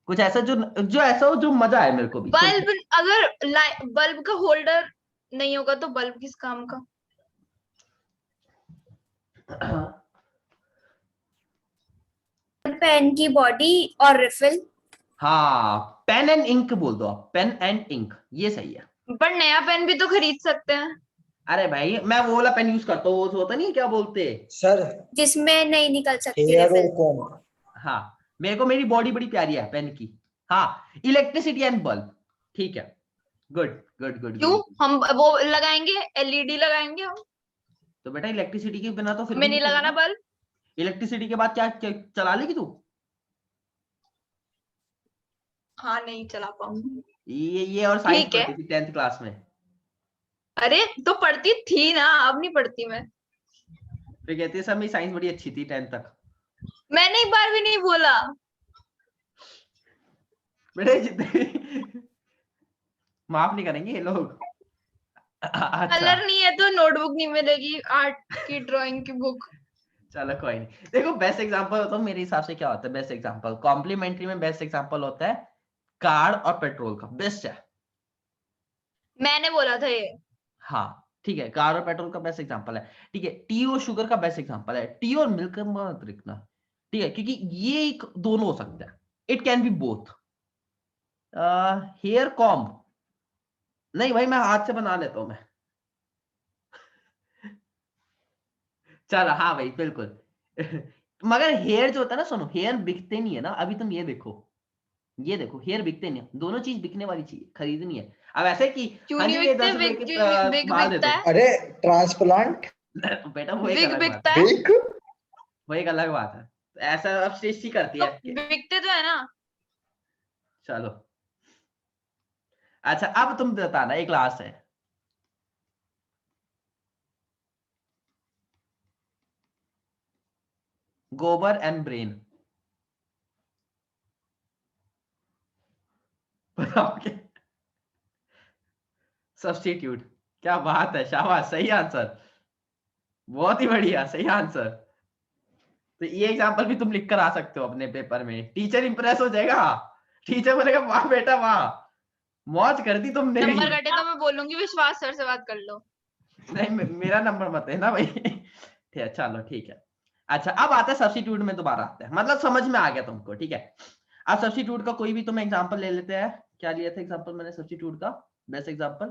Speaker 1: कुछ ऐसा जो ऐसा हो जो मजा आए मेरे को भी।
Speaker 2: बल्ब, अगर बल्ब का होल्डर नहीं होगा तो बल्ब किस काम का?
Speaker 8: पेन की बॉडी और रिफिल।
Speaker 1: हाँ, पेन एंड इंक बोल दो आप, पेन एंड इंक, ये सही है।
Speaker 2: पर नया पेन भी तो खरीद सकते हैं।
Speaker 1: अरे भाई मैं वो वाला पेन यूज करता हूँ, वो होता नहीं क्या बोलते।
Speaker 7: सर
Speaker 8: जिसमें नहीं निकल सकती
Speaker 7: हेयर और
Speaker 8: रिफिल।
Speaker 7: कॉम।
Speaker 1: हाँ, मेरे को मेरी बॉडी बड़ी प्यारी है पेन की। हाँ, इलेक्ट्रिसिटी एंड बल्ब, ठीक है, गुड गुड गुड।
Speaker 2: क्यों, हम वो लगाएंगे, LED लगाएंगे हम।
Speaker 1: तो बेटा इलेक्ट्रिसिटी के बिना तो फिर भी
Speaker 2: हमें नहीं लगाना बल्ब।
Speaker 1: इलेक्ट्रिसिटी के बाद क्या चला लेगी तू?
Speaker 2: हाँ नहीं चला पाऊंगी।
Speaker 1: ये और साइंस
Speaker 2: ठीक है।
Speaker 1: पढ़ती थी 10th क्लास में।
Speaker 2: अरे तो पढ़ती थी ना, अब नहीं पढ़ती मैं।
Speaker 1: फिर कहती है सर मेरी साइंस बड़ी अच्छी थी 10th तक।
Speaker 2: मैंने एक बार भी नहीं बोला।
Speaker 1: बेटे जितने माफ नहीं करेंगे ये लोग। अच्छा
Speaker 2: कलर नहीं है तो नोटबुक नहीं मिलेगी, आर्ट की ड्राइंग की बुक।
Speaker 1: चलो कोई नहीं। देखो बेस्ट एग्जांपल होता है मेरे हिसाब से क्या होता है बेस्ट एग्जांपल, कॉम्प्लीमेंट्री में बेस्ट एग्जांपल होता है कार और पेट्रोल का, बेस्ट है।
Speaker 2: मैंने बोला था ये।
Speaker 1: हाँ ठीक है, कार और पेट्रोल का बेस्ट एग्जांपल है। ठीक है, टी और शुगर का बेस्ट एग्जांपल है, टी और मिल्क मत रखना, ठीक है, क्योंकि ये एक दोनों हो सकता है, it can be both. Hair comb नहीं भाई, मैं हाथ से बना लेता हूं मैं। चलो हाँ भाई बिल्कुल। मगर हेयर जो होता है ना, सुनो हेयर बिकते नहीं है ना, अभी तुम ये देखो हेयर बिकते नहीं है, दोनों चीज बिकने वाली चीज खरीदनी है। अब ऐसे कि
Speaker 2: क्यों
Speaker 1: हाँ
Speaker 2: नहीं
Speaker 1: जी ये
Speaker 2: बिकते?
Speaker 1: 10 रुपए
Speaker 2: बिग
Speaker 1: की
Speaker 2: बिग
Speaker 1: बाल दे
Speaker 2: बिकता
Speaker 1: दो।
Speaker 2: है,
Speaker 7: अरे ट्रांसप्लांट
Speaker 1: बेटा वो एक
Speaker 2: बिग
Speaker 1: अलग बात
Speaker 2: बिकता
Speaker 1: है,
Speaker 2: है
Speaker 7: ठीक।
Speaker 1: वो एक अलग बात है। तो ऐसा अब सृष्टि करती
Speaker 2: तो
Speaker 1: है कि-
Speaker 2: बिकते तो है ना।
Speaker 1: चलो अच्छा अब तुम बताना, एक लास्ट है। गोबर एंड ब्रेन बताओगे? सब्स्टिट्यूट, क्या बात है, शाबाश, सही आंसर, बहुत ही बढ़िया, सही आंसर। तो ये एग्जांपल भी तुम लिख कर आ सकते हो अपने पेपर में, टीचर इंप्रेस हो जाएगा, टीचर बोलेगा वाह बेटा वाह, मौज कर दी तुमने भी।
Speaker 2: नंबर कटे तो मैं बोलूंगी विश्वास सर से बात कर लो।
Speaker 1: नहीं मेरा नंबर मत है ना भाई। ठीक है चलो ठीक है। अच्छा अब आता है सब्स्टिट्यूट में, दोबारा आता है, मतलब समझ में आ गया तुमको, ठीक है। अब सब्स्टिट्यूट का कोई भी तुम एग्जांपल ले लेते हैं। क्या लिया था एग्जांपल मैंने सब्स्टिट्यूट का, बेस्ट एग्जांपल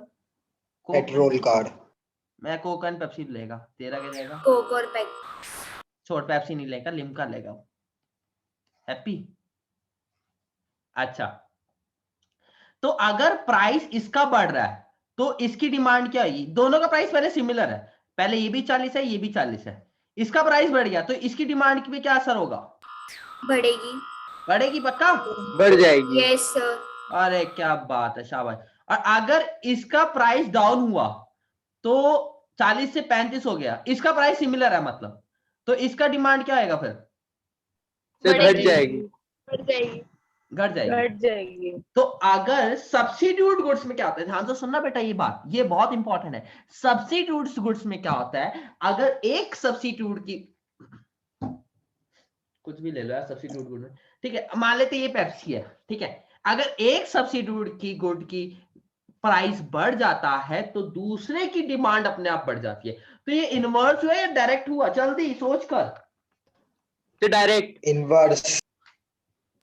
Speaker 7: पेट्रोल कार्ड।
Speaker 1: मैं कोक एंड पेप्सी लेगा, तेरा क्या लेगा?
Speaker 8: कोक और पैक।
Speaker 1: छोड़ पेप्सी नहीं लेगा, लिम्का लेगा, हैप्पी। अच्छा तो अगर प्राइस इसका बढ़ रहा है तो इसकी डिमांड क्या होगी? दोनों का प्राइस पहले सिमिलर है, पहले ये भी 40 है ये भी 40 है, इसका प्राइस बढ़ गया तो इसकी डिमांड पे क्या असर होगा?
Speaker 8: बढ़ेगी।
Speaker 1: बढ़ेगी पक्का?
Speaker 6: बढ़ जाएगी।
Speaker 8: Yes sir.
Speaker 1: अरे क्या बात है, शाबाश। और अगर इसका प्राइस डाउन हुआ तो 40 से 35 हो गया, इसका प्राइस सिमिलर है मतलब, तो इसका डिमांड क्या आएगा फिर?
Speaker 6: तो घट जाएगी।
Speaker 5: बढ़ जाएगी।
Speaker 1: घट जाएगी।
Speaker 9: घट जाएगी।
Speaker 1: तो अगर सब्स्टिट्यूट गुड्स में क्या होता है, ध्यान से सुनना बेटा ये बात, ये बहुत इंपॉर्टेंट है। सब्स्टिट्यूट गुड्स में क्या होता है, अगर एक सब्स्टिट्यूट की, कुछ भी ले लो यार सब्स्टिट्यूट गुड में, ठीक है, मान लेते ये पेप्सी है, ठीक है, अगर एक सब्स्टिट्यूट की गुड की प्राइस बढ़ जाता है तो दूसरे की डिमांड अपने आप बढ़ जाती है। तो ये इनवर्स हुआ या डायरेक्ट हुआ, जल्दी सोच कर।
Speaker 6: तो डायरेक्ट
Speaker 7: इनवर्स।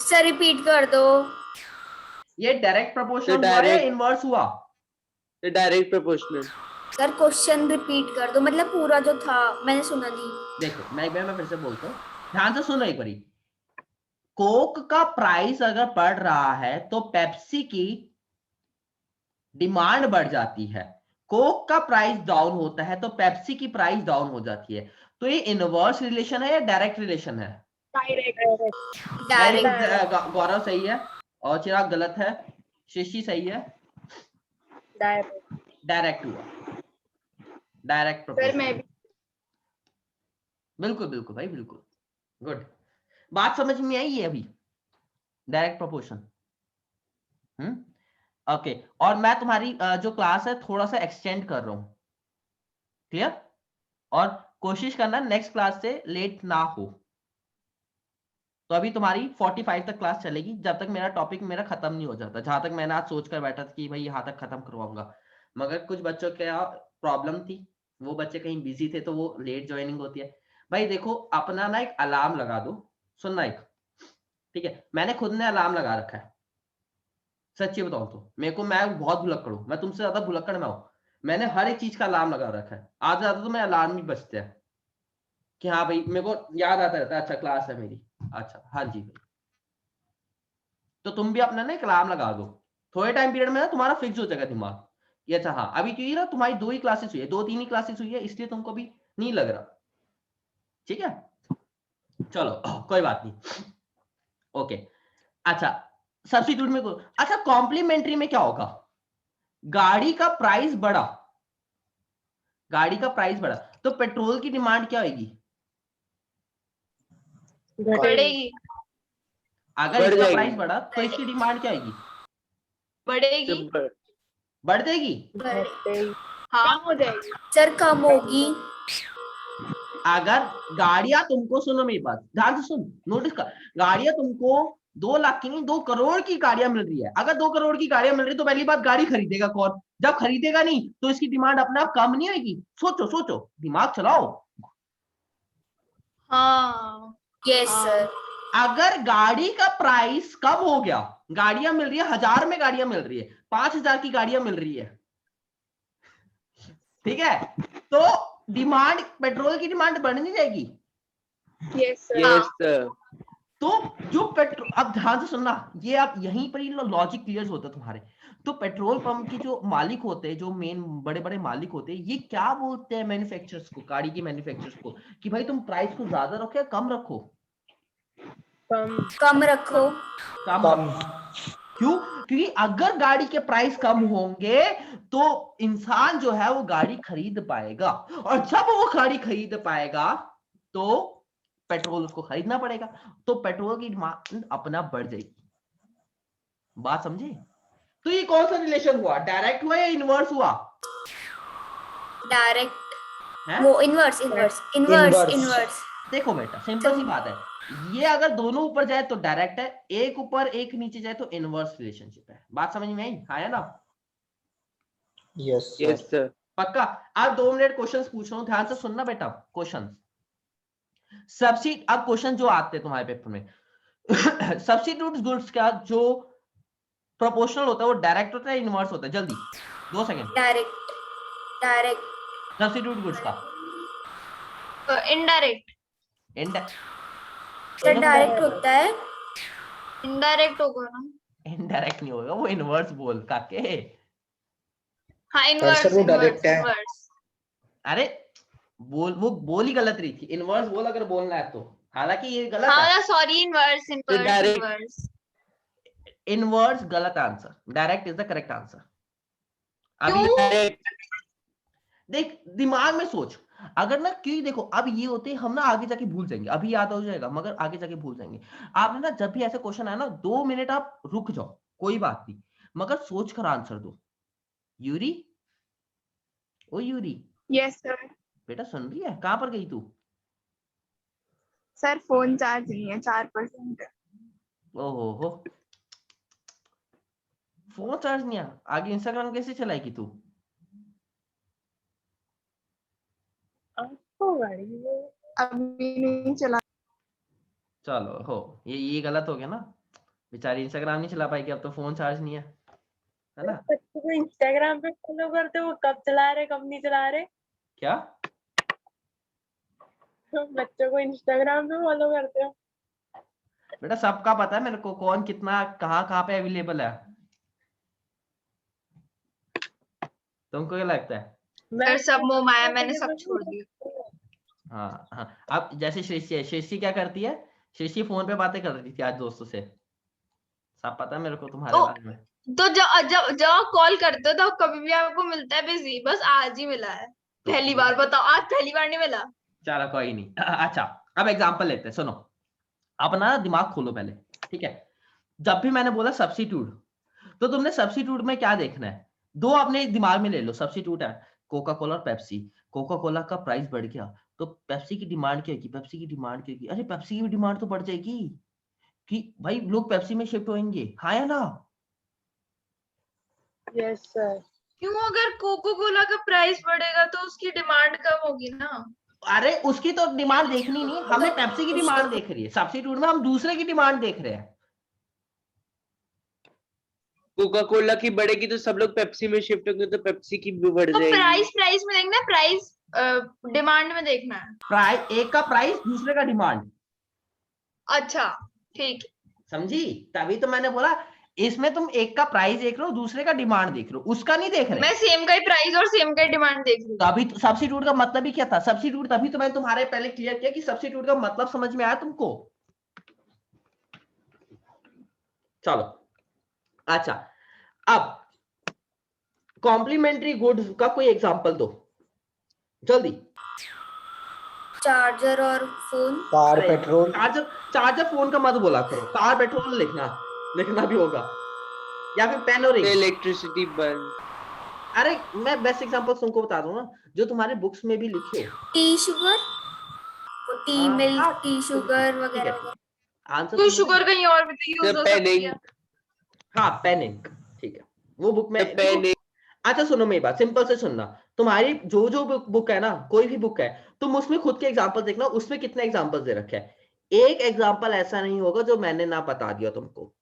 Speaker 8: सर रिपीट कर दो।
Speaker 1: ये डायरेक्ट प्रोपोर्शनल
Speaker 6: तो
Speaker 1: हुआ या
Speaker 6: direct-
Speaker 1: इनवर्स हुआ?
Speaker 6: तो direct proportional.
Speaker 8: Sir question repeat कर दो, मतलब पूरा जो था मैंने सुना नहीं।
Speaker 1: देखो मैं फिर से बोलता हूँ, ध्यान से सुनो एक बारी। कोक का प्राइस अगर बढ़ रहा है तो पेप्सी की डिमांड बढ़ जाती है, कोक का प्राइस डाउन होता है तो पेप्सी की प्राइस डाउन हो जाती है। तो ये इनवर्स रिलेशन है या डायरेक्ट रिलेशन है?
Speaker 5: डायरेक्ट।
Speaker 8: डायरेक्ट।
Speaker 1: गौरव सही है और चिराग गलत है, शिशी सही है, डायरेक्ट हुआ, डायरेक्ट
Speaker 5: सर मैं भी
Speaker 1: बिल्कुल बिल्कुल भाई बिल्कुल, गुड, बात समझ में आई है अभी, डायरेक्ट प्रोपोर्शन। ओके और मैं तुम्हारी जो क्लास है थोड़ा सा एक्सटेंड कर रहा हूं, क्लियर? और कोशिश करना नेक्स्ट क्लास से लेट ना हो। तो अभी तुम्हारी 45 तक क्लास चलेगी, जब तक मेरा टॉपिक मेरा खत्म नहीं हो जाता, जहां तक मैंने आज सोच कर बैठा था कि भाई यहाँ तक खत्म करवाऊंगा, मगर कुछ बच्चों के प्रॉब्लम थी, वो बच्चे कहीं बिजी थे तो वो लेट ज्वाइनिंग होती है। भाई देखो अपना ना एक अलार्म लगा दो, सुनना एक, ठीक है, मैंने खुद ने अलार्म लगा रखा है, सच्ची बताऊं तो मेरे को, मैं बहुत भुलक्कड़ हूं, मैं तुमसे ज्यादा भुलक्कड़ मैं हूं, मैंने हर एक चीज का अलार्म लगा रखा है, आज ज्यादा तो मैं अलार्म ही बजते हैं कि हाँ भाई मेरे को याद आता रहता है, अच्छा क्लास है मेरी, अच्छा हाँ जी भाई। तो तुम भी अपना ना एक अलार्म लगा दो, थोड़े टाइम पीरियड में ना तुम्हारा फिक्स हो जाएगा दिमाग, ये अच्छा हाँ अभी क्योंकि ना तुम्हारी 2 ही क्लासेस हुई है, 2-3 ही क्लासेस हुई है, इसलिए तुमको भी नहीं लग रहा, ठीक है, चलो कोई बात नहीं, ओके। अच्छा सब्स्टिट्यूट में अच्छा कॉम्प्लीमेंट्री में क्या होगा, गाड़ी का प्राइस बढ़ा, गाड़ी का प्राइस बढ़ा तो पेट्रोल की डिमांड क्या होगी?
Speaker 2: बढ़ेगी
Speaker 1: अगर
Speaker 6: बढ़
Speaker 1: इसका
Speaker 6: जाएगी।
Speaker 1: प्राइस बढ़ा तो इसकी डिमांड क्या आएगी?
Speaker 2: बढ़ेगी
Speaker 1: बढ़ जाएगी।
Speaker 9: बढ़ेगी।
Speaker 2: हाँ
Speaker 5: हो जाएगी।
Speaker 8: सर कम होगी।
Speaker 1: अगर गाड़ियां तुमको, सुनो मेरी बात ध्यान से सुन, नोटिस कर, गाड़ियां तुमको 2 लाख की नहीं 2 करोड़ की गाड़ियां मिल रही है। अगर 2 करोड़ की गाड़ियां मिल रही है तो पहली बात गाड़ी खरीदेगा कौन? जब खरीदेगा नहीं तो इसकी डिमांड अपने आप कम नहीं होगी। सोचो सोचो, दिमाग चलाओ।
Speaker 2: हाँ
Speaker 8: यस
Speaker 2: हाँ।
Speaker 8: सर।
Speaker 1: अगर गाड़ी का प्राइस कम हो गया, गाड़ियां मिल रही है 1000 में, गाड़ियां मिल रही है 5000 की गाड़ियां मिल रही है, ठीक है, तो डिमांड, पेट्रोल की डिमांड बढ़ नहीं जाएगी?
Speaker 5: Yes sir.
Speaker 6: Yes sir.
Speaker 1: तो जो पेट्रोल, अब ध्यान से सुनना, ये आप यहीं पर ही लॉजिक क्लियर होता है तुम्हारे। तो पेट्रोल पंप के जो मालिक होते हैं, जो मेन बड़े बड़े मालिक होते हैं, ये क्या बोलते हैं मैन्युफैक्चरर्स को, गाड़ी के मैन्युफैक्चरर्स को, कि भाई तुम प्राइस को ज्यादा रखो या कम रखो?
Speaker 8: कम रखो।
Speaker 1: कम रखो। क्यों? क्योंकि अगर गाड़ी के प्राइस कम होंगे तो इंसान जो है वो गाड़ी खरीद पाएगा, और जब वो गाड़ी खरीद पाएगा तो पेट्रोल उसको खरीदना पड़ेगा, तो पेट्रोल की डिमांड अपना बढ़ जाएगी। बात समझे? तो ये कौन सा रिलेशन हुआ, डायरेक्ट हुआ या इनवर्स हुआ?
Speaker 8: डायरेक्ट
Speaker 1: है?
Speaker 8: वो inverse inverse inverse
Speaker 7: Inverse.
Speaker 8: Inverse.
Speaker 1: देखो बेटा, सिंपल सी बात है, ये अगर दोनों ऊपर जाए तो डायरेक्ट है, एक ऊपर एक नीचे जाए तो इनवर्स रिलेशनशिप है। बात समझ में आई? आया ना?
Speaker 7: Yes
Speaker 6: yes sir.
Speaker 1: पक्का? आप 2 मिनट क्वेश्चंस पूछ रहा हूं, ध्यान से सुनना बेटा। क्वेश्चन अब क्वेश्चन जो आते हैं तुम्हारे पेपर में, सब्स्टिट्यूट गुड्स का जो प्रोपोर्शनल होता है वो डायरेक्ट होता है इनवर्स होता है? जल्दी 2 second.
Speaker 8: Direct direct
Speaker 1: substitute goods का
Speaker 2: इनडायरेक्ट
Speaker 8: सर डायरेक्ट होता है।
Speaker 2: इनडायरेक्ट होगा ना?
Speaker 1: इनडायरेक्ट नहीं होगा, वो इनवर्स बोल काके।
Speaker 2: हाँ इनवर्स
Speaker 7: सर वो direct है।
Speaker 2: इनवर्स।
Speaker 1: अरे वो बोल ही गलत रही थी, इनवर्स बोल अगर बोलना है तो, हालांकि ये गलत है।
Speaker 2: हाँ sorry inverse inverse
Speaker 6: direct-
Speaker 2: inverse.
Speaker 1: Inverse गलत answer, direct is the correct answer.
Speaker 2: क्यों?
Speaker 1: देख दिमाग में सोच, अगर ना, क्यों देखो अब ये होते हम ना आगे जाके भूल जाएंगे, अभी याद हो जाएगा मगर आगे जाके भूल जाएंगे। आपने ना जब भी ऐसे क्वेश्चन आया ना 2 मिनट आप रुक जाओ, कोई बात नहीं, मगर सोच कर आंसर दो। यूरी, ओ यूरी,
Speaker 5: यस सर।
Speaker 1: बेटा सुन रही है? कहां पर गई तू?
Speaker 5: सर फोन चार्ज नहीं है, 4%।
Speaker 1: ओहो हो, फोन चार्ज नहीं है, आगे इंस्टाग्राम कैसे चलाएगी तू?
Speaker 5: अभी नहीं चला।
Speaker 1: चलो हो, ये गलत हो गया ना, बेचारी इंस्टाग्राम नहीं चला पाएगी, अब तो फोन चार्ज नहीं है ना?
Speaker 9: बच्चों को इंस्टाग्राम पे फॉलो करते हो, वो कब चला रहे कब नहीं चला रहे।
Speaker 1: क्या?
Speaker 9: बच्चों को इंस्टाग्राम पे फॉलो करते हो?
Speaker 1: बेटा सबका पता है मेरे को, कौन कितना कहाँ पे अवेलेबल है। तुमको क्या लगता है?
Speaker 2: सर सब मोह माया, मैंने सब छोड़ दिया।
Speaker 1: हाँ हाँ, अब जैसे सृष्टि है, सृष्टि क्या करती है? सृष्टि फोन पे बातें कर रही थी आज दोस्तों से, सब पता है मेरे को तुम्हारे
Speaker 2: तो-
Speaker 1: बारे में।
Speaker 2: तो जब आप कॉल करते हो तो कभी भी आपको मिलता है बिजी, बस आज ही मिला है पहली बार। बताओ, आज पहली बार नहीं मिला?
Speaker 1: चलो कोई नहीं। अच्छा अब एग्जांपल लेते हैं, सुनो, अपना दिमाग खोलो पहले, ठीक है? जब भी मैंने बोला सब्स्टिट्यूट, तो तुमने सब्स्टिट्यूट में क्या देखना है? 2 अपने दिमाग में ले लो, सब्स्टिट्यूट है कोका कोला और पेप्सी। कोका कोला का प्राइस बढ़ गया तो पेप्सी की डिमांड क्या होगी? पेप्सी की डिमांड क्या होगी? अरे पेप्सी की डिमांड तो बढ़ जाएगी कि भाई लोग पेप्सी में शिफ्ट होंगे, हाँ या ना?
Speaker 9: Yes sir.
Speaker 2: क्यों? अगर कोको कोला का प्राइस बढ़ेगा तो उसकी डिमांड कम होगी ना?
Speaker 1: अरे उसकी तो डिमांड देखनी नहीं, हमने पेप्सी की डिमांड देख रही है, सब्स्टिट्यूट में हम दूसरे की डिमांड देख रहे हैं।
Speaker 6: कोका कोला की बढ़ेगी तो सब लोग पेप्सी में शिफ्ट होंगे, तो पेप्सी की भी बढ़
Speaker 2: तो
Speaker 6: जाएगी।
Speaker 2: प्राइस में देखना है, प्राइस डिमांड में देखना है।
Speaker 1: प्राइस, एक का प्राइस दूसरे का डिमांड।
Speaker 2: अच्छा ठीक है।
Speaker 1: समझी? तभी तो मैंने बोला इसमें तुम एक का प्राइस देख रहे हो, दूसरे का डिमांड देख रहे हो, उसका नहीं देख रहे।
Speaker 2: मैं सेम का ही प्राइस और सेम का ही डिमांड देख रही हूँ।
Speaker 1: तभी तो सब्स्टिट्यूट का मतलब ही क्या था? सब्स्टिट्यूट तभी तो मैंने तुम्हारे पहले क्लियर किया कि सब्स्टिट्यूट का मतलब समझ में आया तुमको? चलो अच्छा, अब कॉम्प्लीमेंट्री गुड्स का कोई एग्जांपल दो जल्दी।
Speaker 8: चार्जर और phone.
Speaker 7: Car, petrol.
Speaker 1: Charger phone का मत बोला करो, कार पेट्रोल लिखना भी होगा, या फिर पेन और इंक।
Speaker 6: Electricity bulb.
Speaker 1: अरे मैं बेस्ट एग्जांपल तुमको बता दूं ना, जो तुम्हारे बुक्स में भी लिखे हो।
Speaker 8: टी शुगर, टी
Speaker 1: हाँ,
Speaker 8: मिल्क, टी शुगर
Speaker 1: ठीक
Speaker 8: वगैरह
Speaker 1: है,
Speaker 8: वगैरह।
Speaker 1: आंसर
Speaker 2: तो शुगर कहीं और भी तो यूज हो सकती है।
Speaker 1: हाँ पेन इंक, ठीक है, वो बुक में
Speaker 6: पेन।
Speaker 1: अच्छा सुनो मेरी बात, सिंपल से सुनना, तुम्हारी जो बुक है ना, कोई भी बुक है, तुम उसमें खुद के एग्जांपल देखना, उसमें कितने एग्जांपल दे रखे हैं, एक एग्जांपल ऐसा नहीं होगा जो मैंने ना बता दिया तुमको।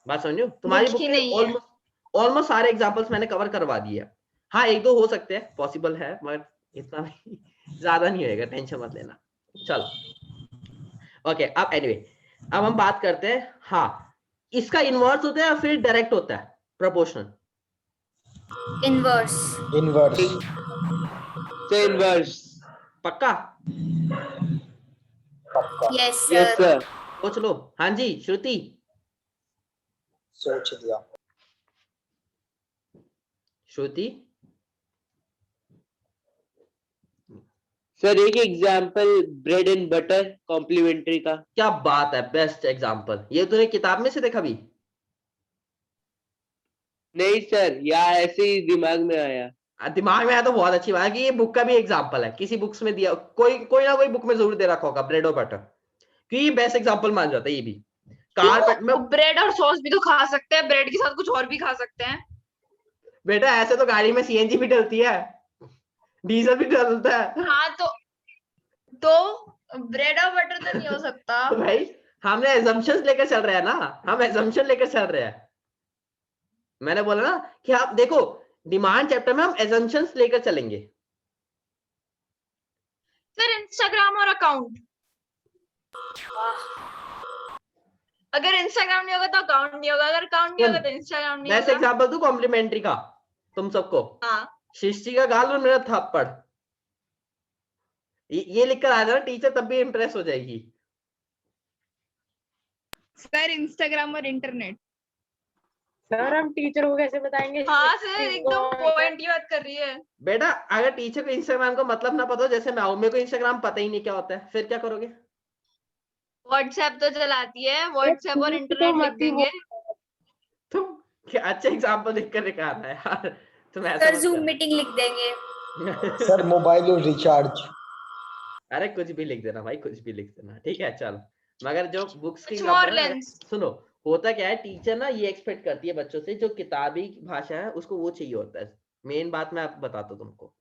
Speaker 1: बात समझो, तुम्हारी बुक
Speaker 2: ही
Speaker 1: में
Speaker 2: नहीं है।
Speaker 1: ऑलमोस्ट सारे एग्जांपल्स मैंने कवर करवा दिए हैं। हाँ एक दो हो सकते हैं, पॉसिबल है, मगर इतना नहीं, ज्यादा नहीं होएगा, टेंशन मत लेना। चलो ओके, अब एनीवे अब हम बात करते हैं, हाँ इसका इनवर्स होता है या फिर डायरेक्ट होता है प्रोपोर्शनल?
Speaker 8: इनवर्स।
Speaker 7: इनवर्स।
Speaker 6: इनवर्स।
Speaker 1: पक्का?
Speaker 7: पक्का।
Speaker 8: Yes
Speaker 6: yes
Speaker 8: sir.
Speaker 6: सर।
Speaker 1: सोच लो। हाँ जी श्रुति।
Speaker 7: सोच दिया।
Speaker 1: श्रुति
Speaker 6: सर एक example bread and butter complementary का।
Speaker 1: क्या बात है, बेस्ट एग्जांपल। ये तूने किताब में से देखा भी?
Speaker 6: नहीं सर, या ऐसे ही दिमाग में आया।
Speaker 1: दिमाग में आया तो बहुत अच्छी बात है कि ये बुक का भी एग्जांपल है, किसी बुक्स में दिया, कोई ना कोई बुक में जरूर दे रखा होगा ब्रेड और बटर, क्योंकि ये बेस्ट एग्जांपल मान जाता है ये भी। कार में
Speaker 2: ब्रेड और सॉस भी तो खा सकते हैं, ब्रेड के साथ कुछ और भी खा सकते हैं।
Speaker 1: बेटा ऐसे तो गाड़ी में सीएनजी भी डलती है, डीजल भी डलता है।
Speaker 2: हाँ तो ब्रेड और बटर तो नहीं हो सकता।
Speaker 1: तो भाई हमने एजम्पशंस लेकर चल रहे हैं ना, हम एजम्पशन लेकर चल रहे हैं। मैंने बोला ना कि आप देखो डिमांड चैप्टर में हम एजम्पशंस लेकर चलेंगे।
Speaker 2: फिर इंस्टाग्राम और अकाउंट, अगर इंस्टाग्राम नहीं होगा तो अकाउंट नहीं होगा, अगर अकाउंट नहीं होगा तो इंस्टाग्राम नहीं
Speaker 1: बेस्ट
Speaker 2: होगा।
Speaker 1: एग्जांपल दूं कॉम्प्लीमेंट्री का तुम सबको?
Speaker 2: हाँ
Speaker 1: सृष्टि का गाल और मेरा थप्पड़, ये लिखकर आ जाना, टीचर तब भी इंप्रेस हो जाएगी।
Speaker 5: सर इंस्टाग्राम और इंटरनेट।
Speaker 9: सर हम टीचर को कैसे बताएंगे?
Speaker 2: हाँ सर एकदम पॉइंट की बात कर रही है।
Speaker 1: बेटा अगर टीचर को इंस्टाग्राम का मतलब ना पता हो, जैसे मैं हूं, मेरे को इंस्टाग्राम पता ही नहीं क्या होता है, फिर क्या करोगे?
Speaker 2: व्हाट्सएप तो चलाती है, व्हाट्सएप और इंटरनेट लिख देंगे।
Speaker 1: तुम क्या अच्छा एग्जांपल लिखकर निकालना है यार, तुम ऐसा
Speaker 8: सर
Speaker 1: मत
Speaker 8: जूम
Speaker 1: कर।
Speaker 8: मीटिंग लिख देंगे।
Speaker 7: सर मोबाइल और रिचार्ज।
Speaker 1: अरे कुछ भी लिख देना भाई, कुछ भी लिख देना, ठीक है चलो। मगर जो बुक्स की
Speaker 2: कुछ more
Speaker 1: example है,
Speaker 2: lens।
Speaker 1: सुनो होता क्या है, टीचर ना ये एक्सपेक्ट करती है बच्चों से, जो किताबी भाषा है उसको वो चाहिए होता है। मेन बात मैं आपको बताता हूँ तुमको,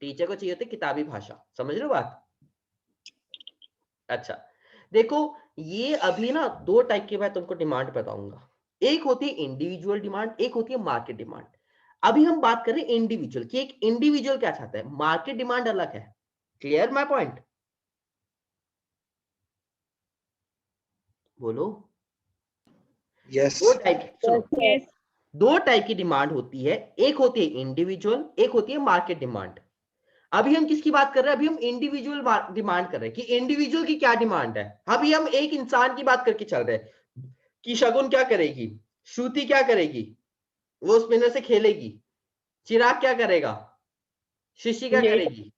Speaker 1: टीचर को चाहिए होती है किताबी भाषा, समझ रहे हो बात? अच्छा देखो, ये अभी ना दो टाइप की मैं तुमको डिमांड बताऊंगा, एक होती है इंडिविजुअल डिमांड, एक होती है मार्केट डिमांड। अभी हम बात कर रहे हैं इंडिविजुअल की, एक इंडिविजुअल क्या चाहता है, मार्केट डिमांड अलग है। Clear my point? बोलो।
Speaker 7: यस।
Speaker 1: दो टाइप, सुनो, दो टाइप की डिमांड होती है, एक होती है इंडिविजुअल, एक होती है मार्केट डिमांड। अभी हम किसकी बात कर रहे हैं? अभी हम इंडिविजुअल डिमांड कर रहे हैं कि इंडिविजुअल की क्या डिमांड है। अभी हम एक इंसान की बात करके चल रहे हैं कि शगुन क्या करेगी, श्रुति क्या करेगी, वो स्पिनर से खेलेगी, चिराग क्या करेगा, शिशी क्या करेगी,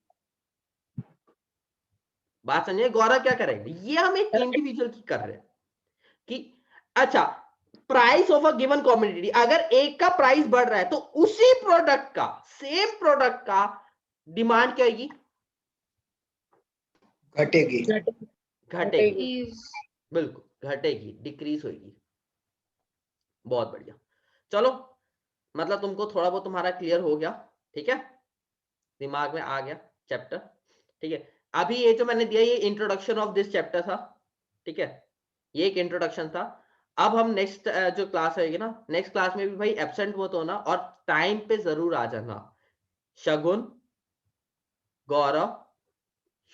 Speaker 1: बात समझे, गौरव क्या करेगा। ये हम एक इंडिविजुअल की कर रहे हैं कि अच्छा price of a given commodity, अगर एक का प्राइस बढ़ रहा है तो उसी प्रोडक्ट का, सेम प्रोडक्ट का डिमांड क्या होगी?
Speaker 7: घटेगी।
Speaker 1: घटेगी, बिल्कुल घटेगी, डिक्रीज होगी। बहुत बढ़िया, चलो मतलब तुमको थोड़ा बहुत तुम्हारा क्लियर हो गया, ठीक है, दिमाग में आ गया चैप्टर, ठीक है। अभी ये जो मैंने दिया ये इंट्रोडक्शन ऑफ दिस चैप्टर था, ठीक है, ये एक इंट्रोडक्शन था। अब हम नेक्स्ट जो क्लास रहेगी ना, नेक्स्ट क्लास में भी भाई एब्सेंट मत होना और टाइम पे जरूर आ जाना। शगुन, गौरव,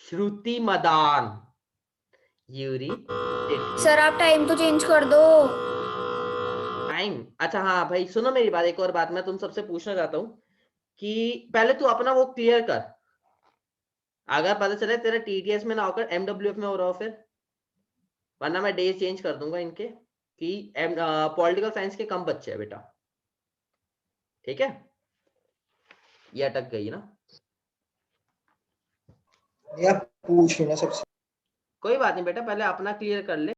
Speaker 1: श्रुति, मदान, यूरी,
Speaker 8: सर आप टाइम तो चेंज कर दो।
Speaker 1: टाइम, अच्छा हाँ भाई सुनो मेरी बात, एक और बात मैं तुम सबसे पूछना चाहता हूँ कि पहले तू अपना वो क्लियर कर, अगर पता चले तेरा टीटीएस में ना होकर एमडब्ल्यूएफ में हो रहा हो फिर, वरना मैं डेज चेंज कर दूंगा इनके कि पॉलिटिकल साइंस के कम बच्चे हैं बेटा, ठीक है। ये अटक गई ना,
Speaker 7: आप पूछ लो ना सबसे।
Speaker 1: कोई बात नहीं बेटा, पहले अपना क्लियर कर ले।